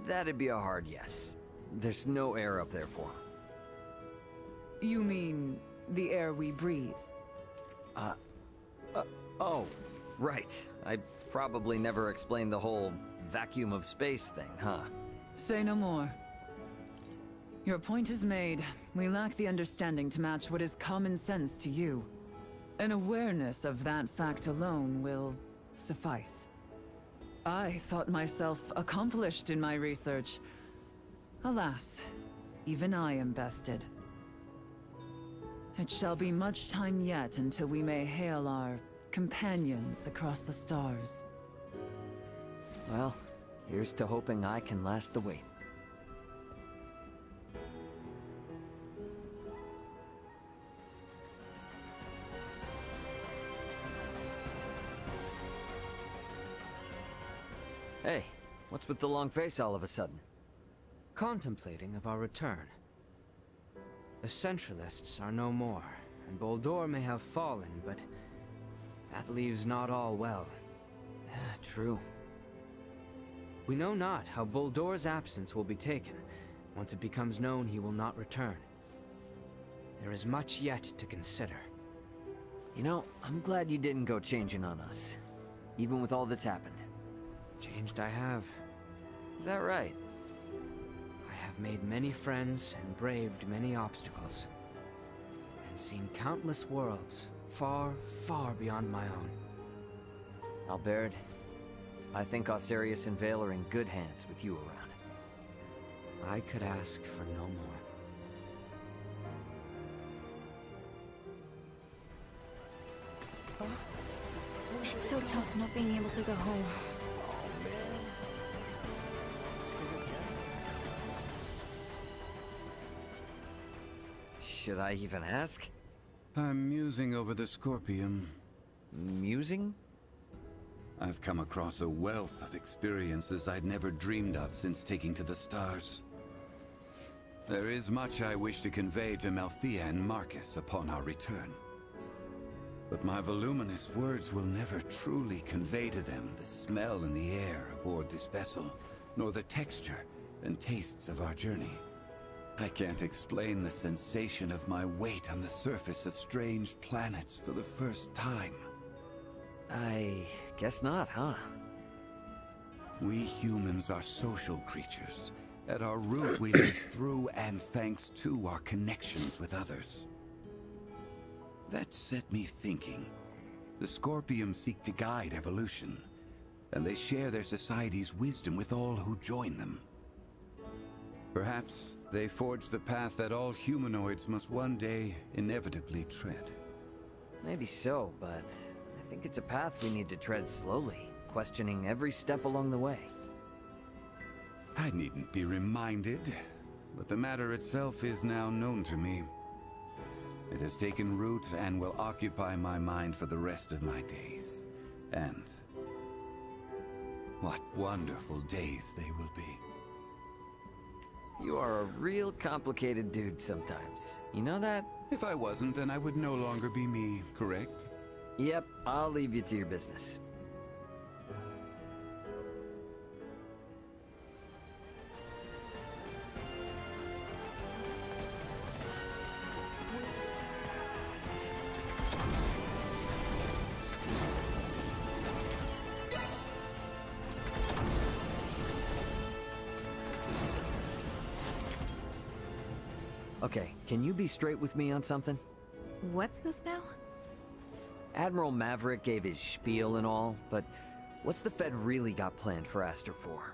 That'd be a hard yes. There's no air up there for 'em. You mean The air we breathe. Oh, right. I probably never explained the whole vacuum of space thing, huh? Say no more. Your point is made. We lack the understanding to match what is common sense to you. An awareness of that fact alone will suffice. I thought myself accomplished in my research. Alas, even I am bested. It shall be much time yet until we may hail our companions across the stars. Well, here's to hoping I can last the wait. Hey, what's with the long face all of a sudden? Contemplating of our return. The Centralists are no more, and Boldore may have fallen, but that leaves not all well. True. We know not how Boldore's absence will be taken. Once it becomes known he will not return. There is much yet to consider. You know, I'm glad you didn't go changing on us, even with all that's happened. Changed I have. Is that right? I have made many friends and braved many obstacles. And seen countless worlds, far, far beyond my own. Albert, I think Osarius and Vale are in good hands with you around. I could ask for no more. It's so tough not being able to go home. Should I even ask? I'm musing over the Scorpium. Musing? I've come across a wealth of experiences I'd never dreamed of since taking to the stars. There is much I wish to convey to Malthea and Marcus upon our return. But my voluminous words will never truly convey to them the smell in the air aboard this vessel, nor the texture and tastes of our journey. I can't explain the sensation of my weight on the surface of strange planets for the first time. I guess not, huh? We humans are social creatures. At our root, we live through and thanks to our connections with others. That set me thinking. The Scorpium seek to guide evolution, and they share their society's wisdom with all who join them. Perhaps they forge the path that all humanoids must one day inevitably tread. Maybe so, but I think it's a path we need to tread slowly, questioning every step along the way. I needn't be reminded, but the matter itself is now known to me. It has taken root and will occupy my mind for the rest of my days. And what wonderful days they will be. You are a real complicated dude sometimes. You know that? If I wasn't, then I would no longer be me, correct? Yep, I'll leave you to your business. Okay, can you be straight with me on something? What's this now? Admiral Maverick gave his spiel and all, but what's the Fed really got planned for Aster 4?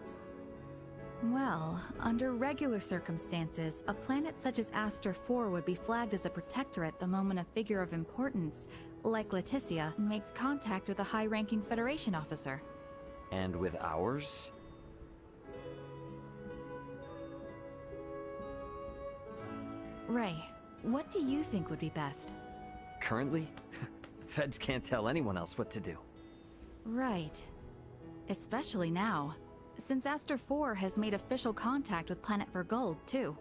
Well, under regular circumstances, a planet such as Aster 4 would be flagged as a protectorate the moment a figure of importance, like Leticia, makes contact with a high-ranking Federation officer. And with ours? Ray, what do you think would be best? Currently? The Feds can't tell anyone else what to do. Right. Especially now, since Aster 4 has made official contact with Planet Vergold, too.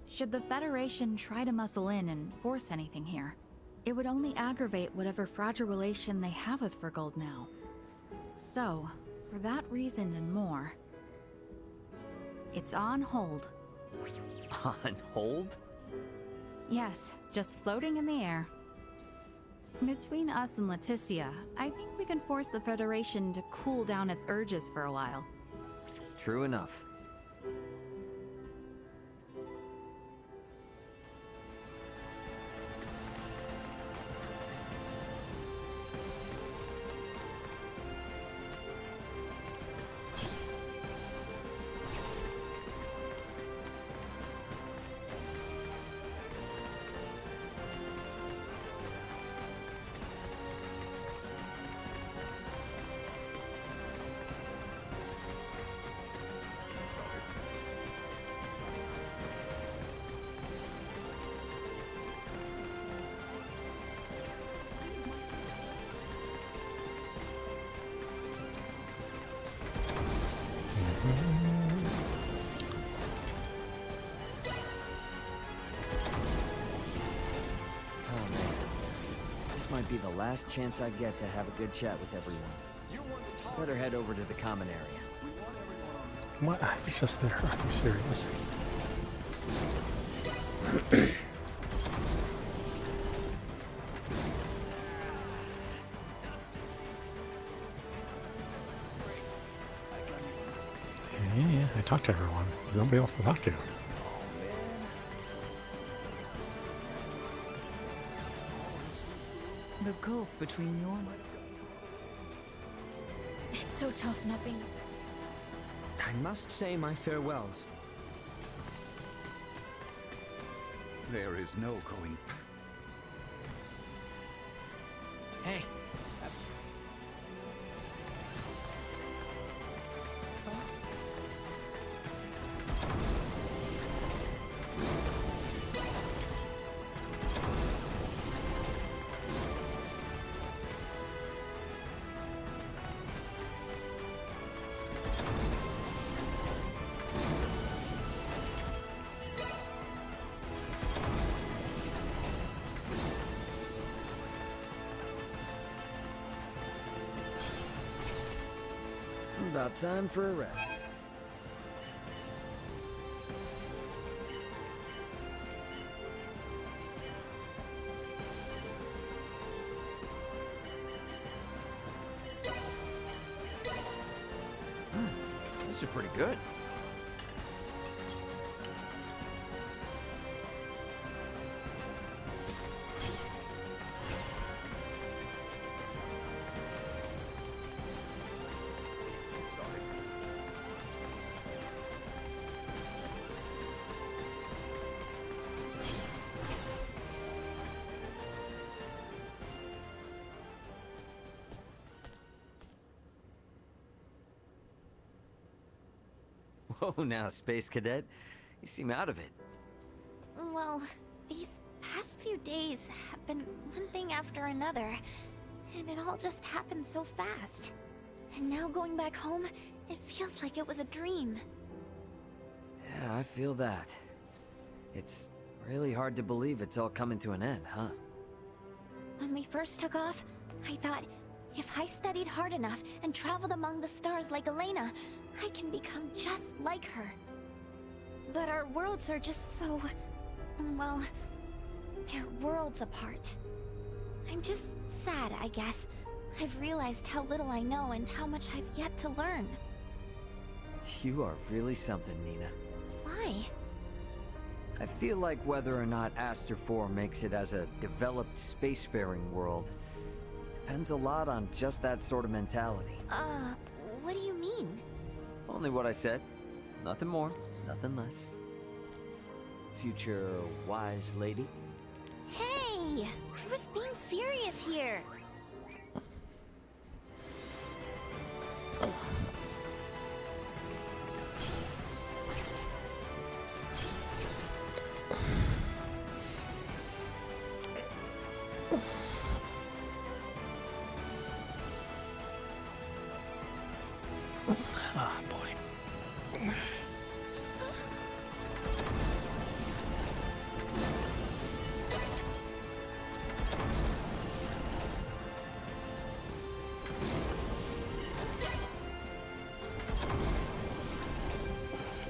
Should the Federation try to muscle in and force anything here, it would only aggravate whatever fragile relation they have with Vergold now. So, for that reason and more, it's on hold. On hold? Yes, just floating in the air. Between us and Leticia, I think we can force the Federation to cool down its urges for a while. True enough. Might be the last chance I get to have a good chat with everyone. Better head over to the common area. What? He's just there. Are you serious? Yeah, I talked to everyone. There's nobody else to talk to. The gulf between your... It's so tough not being... I must say my farewells. There is no going back. Hey. About time for a rest. This is pretty good. Whoa, now, Space Cadet. You seem out of it. Well, these past few days have been one thing after another, and it all just happened so fast. And now going back home, it feels like it was a dream. Yeah, I feel that. It's really hard to believe it's all coming to an end, huh? When we first took off, I thought, if I studied hard enough and traveled among the stars like Elena, I can become just like her. But our worlds are just so... well... they're worlds apart. I'm just sad, I guess. I've realized how little I know and how much I've yet to learn. You are really something, Nina. Why? I feel like whether or not Aster 4 makes it as a developed spacefaring world depends a lot on just that sort of mentality. What do you mean? Only what I said. Nothing more, nothing less. Future wise lady. Hey! I was being serious here! Ah, boy.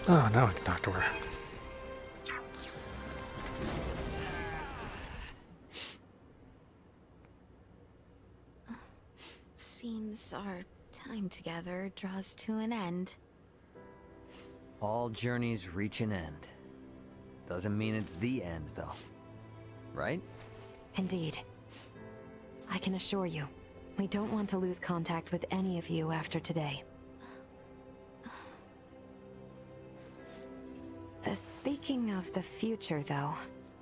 Oh, now I can talk to her. Seems our time together draws to an end. All journeys reach an end. Doesn't mean it's the end, though. Right? Indeed. I can assure you, we don't want to lose contact with any of you after today. Speaking of the future, though,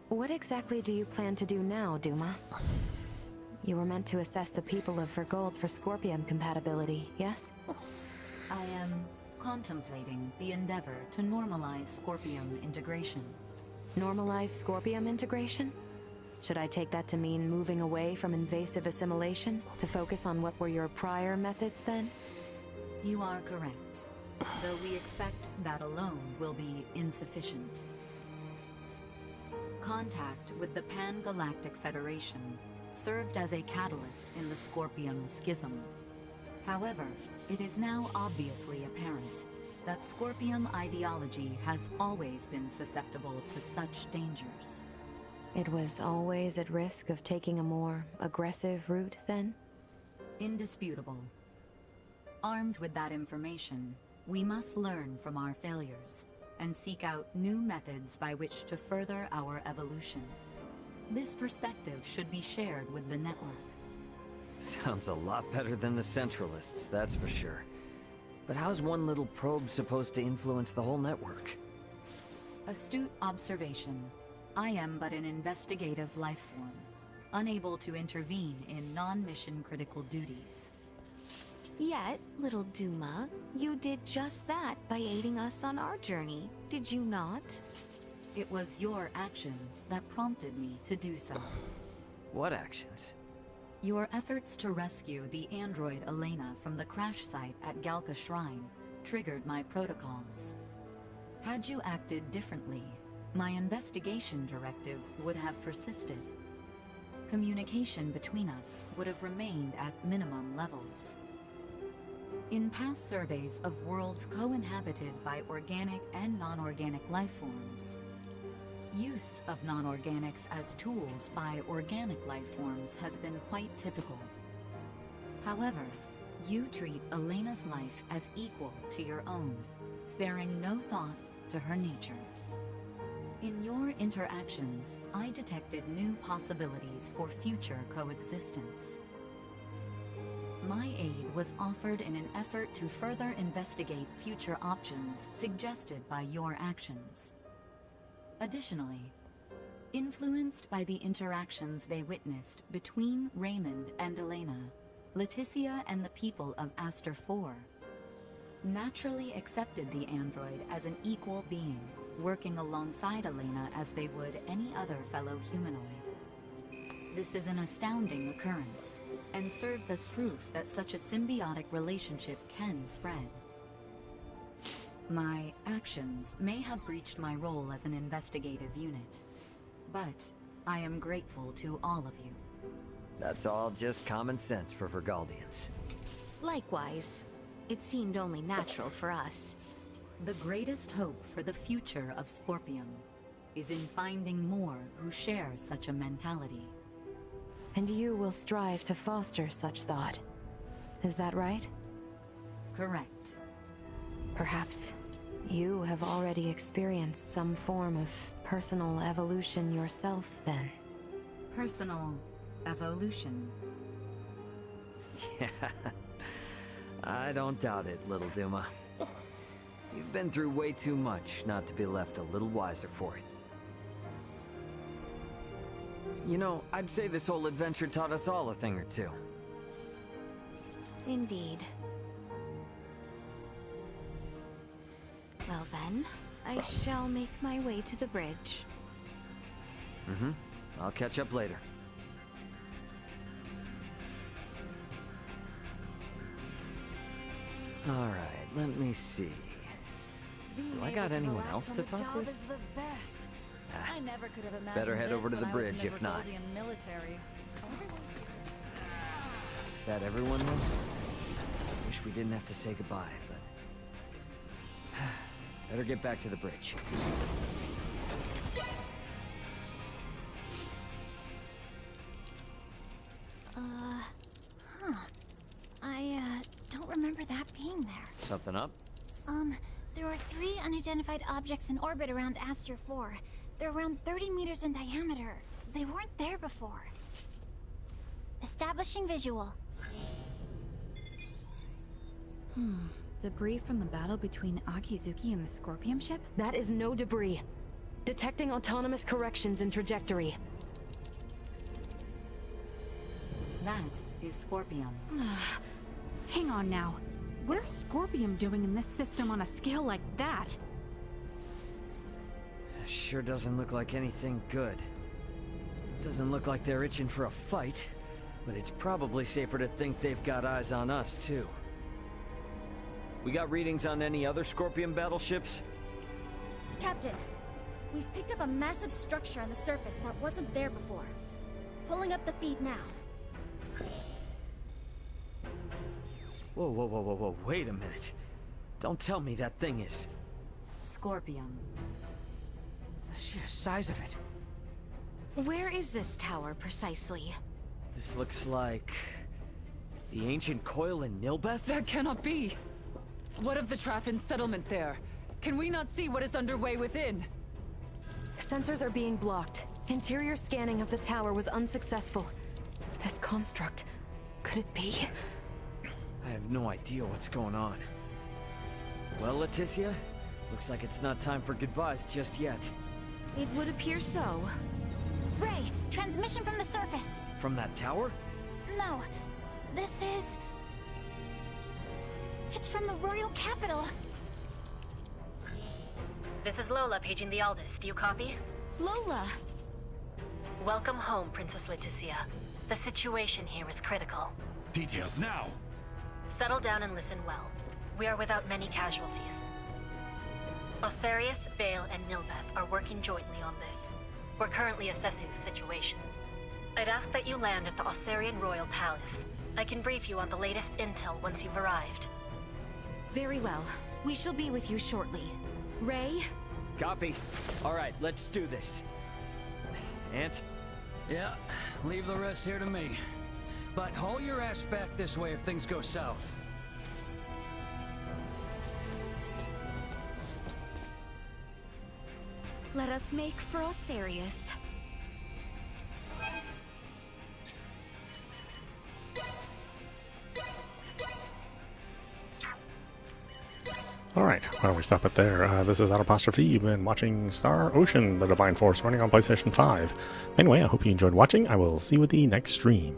what exactly do you plan to do now, Duma? You were meant to assess the people of Vergold for Scorpium compatibility, yes? I am contemplating the endeavor to normalize Scorpium integration. Normalize Scorpium integration? Should I take that to mean moving away from invasive assimilation to focus on what were your prior methods then? You are correct, though we expect that alone will be insufficient. Contact with the Pan-Galactic Federation served as a catalyst in the Scorpium schism. However, it is now obviously apparent that Scorpium ideology has always been susceptible to such dangers. It was always at risk of taking a more aggressive route, then? Indisputable. Armed with that information, we must learn from our failures and seek out new methods by which to further our evolution. This perspective should be shared with the network. Sounds a lot better than the Centralists, that's for sure. But how's one little probe supposed to influence the whole network? Astute observation. I am but an investigative life form, unable to intervene in non-mission critical duties. Yet, little Duma, you did just that by aiding us on our journey, did you not? It was your actions that prompted me to do so. What actions? Your efforts to rescue the android Elena from the crash site at Galka Shrine triggered my protocols. Had you acted differently, my investigation directive would have persisted. Communication between us would have remained at minimum levels. In past surveys of worlds co-inhabited by organic and non-organic life forms, use of non-organics as tools by organic life forms has been quite typical. However, you treat Elena's life as equal to your own, sparing no thought to her nature. In your interactions, I detected new possibilities for future coexistence. My aid was offered in an effort to further investigate future options suggested by your actions. Additionally, influenced by the interactions they witnessed between Raymond and Elena, Leticia and the people of Aster 4 naturally accepted the android as an equal being, working alongside Elena as they would any other fellow humanoid. This is an astounding occurrence, and serves as proof that such a symbiotic relationship can spread. My actions may have breached my role as an investigative unit, but I am grateful to all of you. That's all just common sense for Vergaldians. Likewise, it seemed only natural for us. The greatest hope for the future of Scorpium is in finding more who share such a mentality. And you will strive to foster such thought. Is that right? Correct. Perhaps you have already experienced some form of personal evolution yourself, then. Personal evolution. Yeah, I don't doubt it, little Duma. You've been through way too much not to be left a little wiser for it. You know, I'd say this whole adventure taught us all a thing or two. Indeed. Well then, I shall make my way to the bridge. Mm-hmm. I'll catch up later. Alright, let me see. Do I got anyone else to talk with? I never could have imagined Better head this over to when the I was in bridge, the if not. Vergoldian military. Is that everyone then? Wish we didn't have to say goodbye, but... Better get back to the bridge. I Something up? There are 3 unidentified objects in orbit around Aster 4. They're around 30 meters in diameter. They weren't there before. Establishing visual. Debris from the battle between Akizuki and the Scorpion ship? That is no debris. Detecting autonomous corrections in trajectory. That is Scorpion. Hang on now. What are Scorpion doing in this system on a scale like that? Sure doesn't look like anything good. Doesn't look like they're itching for a fight, but it's probably safer to think they've got eyes on us, too. We got readings on any other Scorpion battleships? Captain, we've picked up a massive structure on the surface that wasn't there before. Pulling up the feed now. Whoa, whoa, whoa, whoa, whoa, wait a minute. Don't tell me that thing is... Scorpion. The sheer size of it. Where is this tower, precisely? This looks like... the ancient coil in Nilbeth? That cannot be! What of the Traffin settlement there? Can we not see what is underway within? Sensors are being blocked. Interior scanning of the tower was unsuccessful. This construct... could it be? I have no idea what's going on. Well, Leticia, looks like it's not time for goodbyes just yet. It would appear so. Ray, transmission from the surface. From that tower? No, this is... it's from the royal capital. This is Lola paging the Aldous. Do you copy? Lola! Welcome home, Princess Leticia. The situation here is critical. Details now! Settle down and listen well. We are without many casualties. Osarius, Vale, and Nilbeth are working jointly on this. We're currently assessing the situation. I'd ask that you land at the Osarian Royal Palace. I can brief you on the latest intel once you've arrived. Very well. We shall be with you shortly. Ray? Copy. Alright, let's do this. Ant? Yeah, leave the rest here to me. But haul your ass back this way if things go south. Let us make for Osarius. Alright, well, we stop it there. This is audap. You've been watching Star Ocean, the Divine Force, running on PlayStation 5. Anyway, I hope you enjoyed watching. I will see you at the next stream.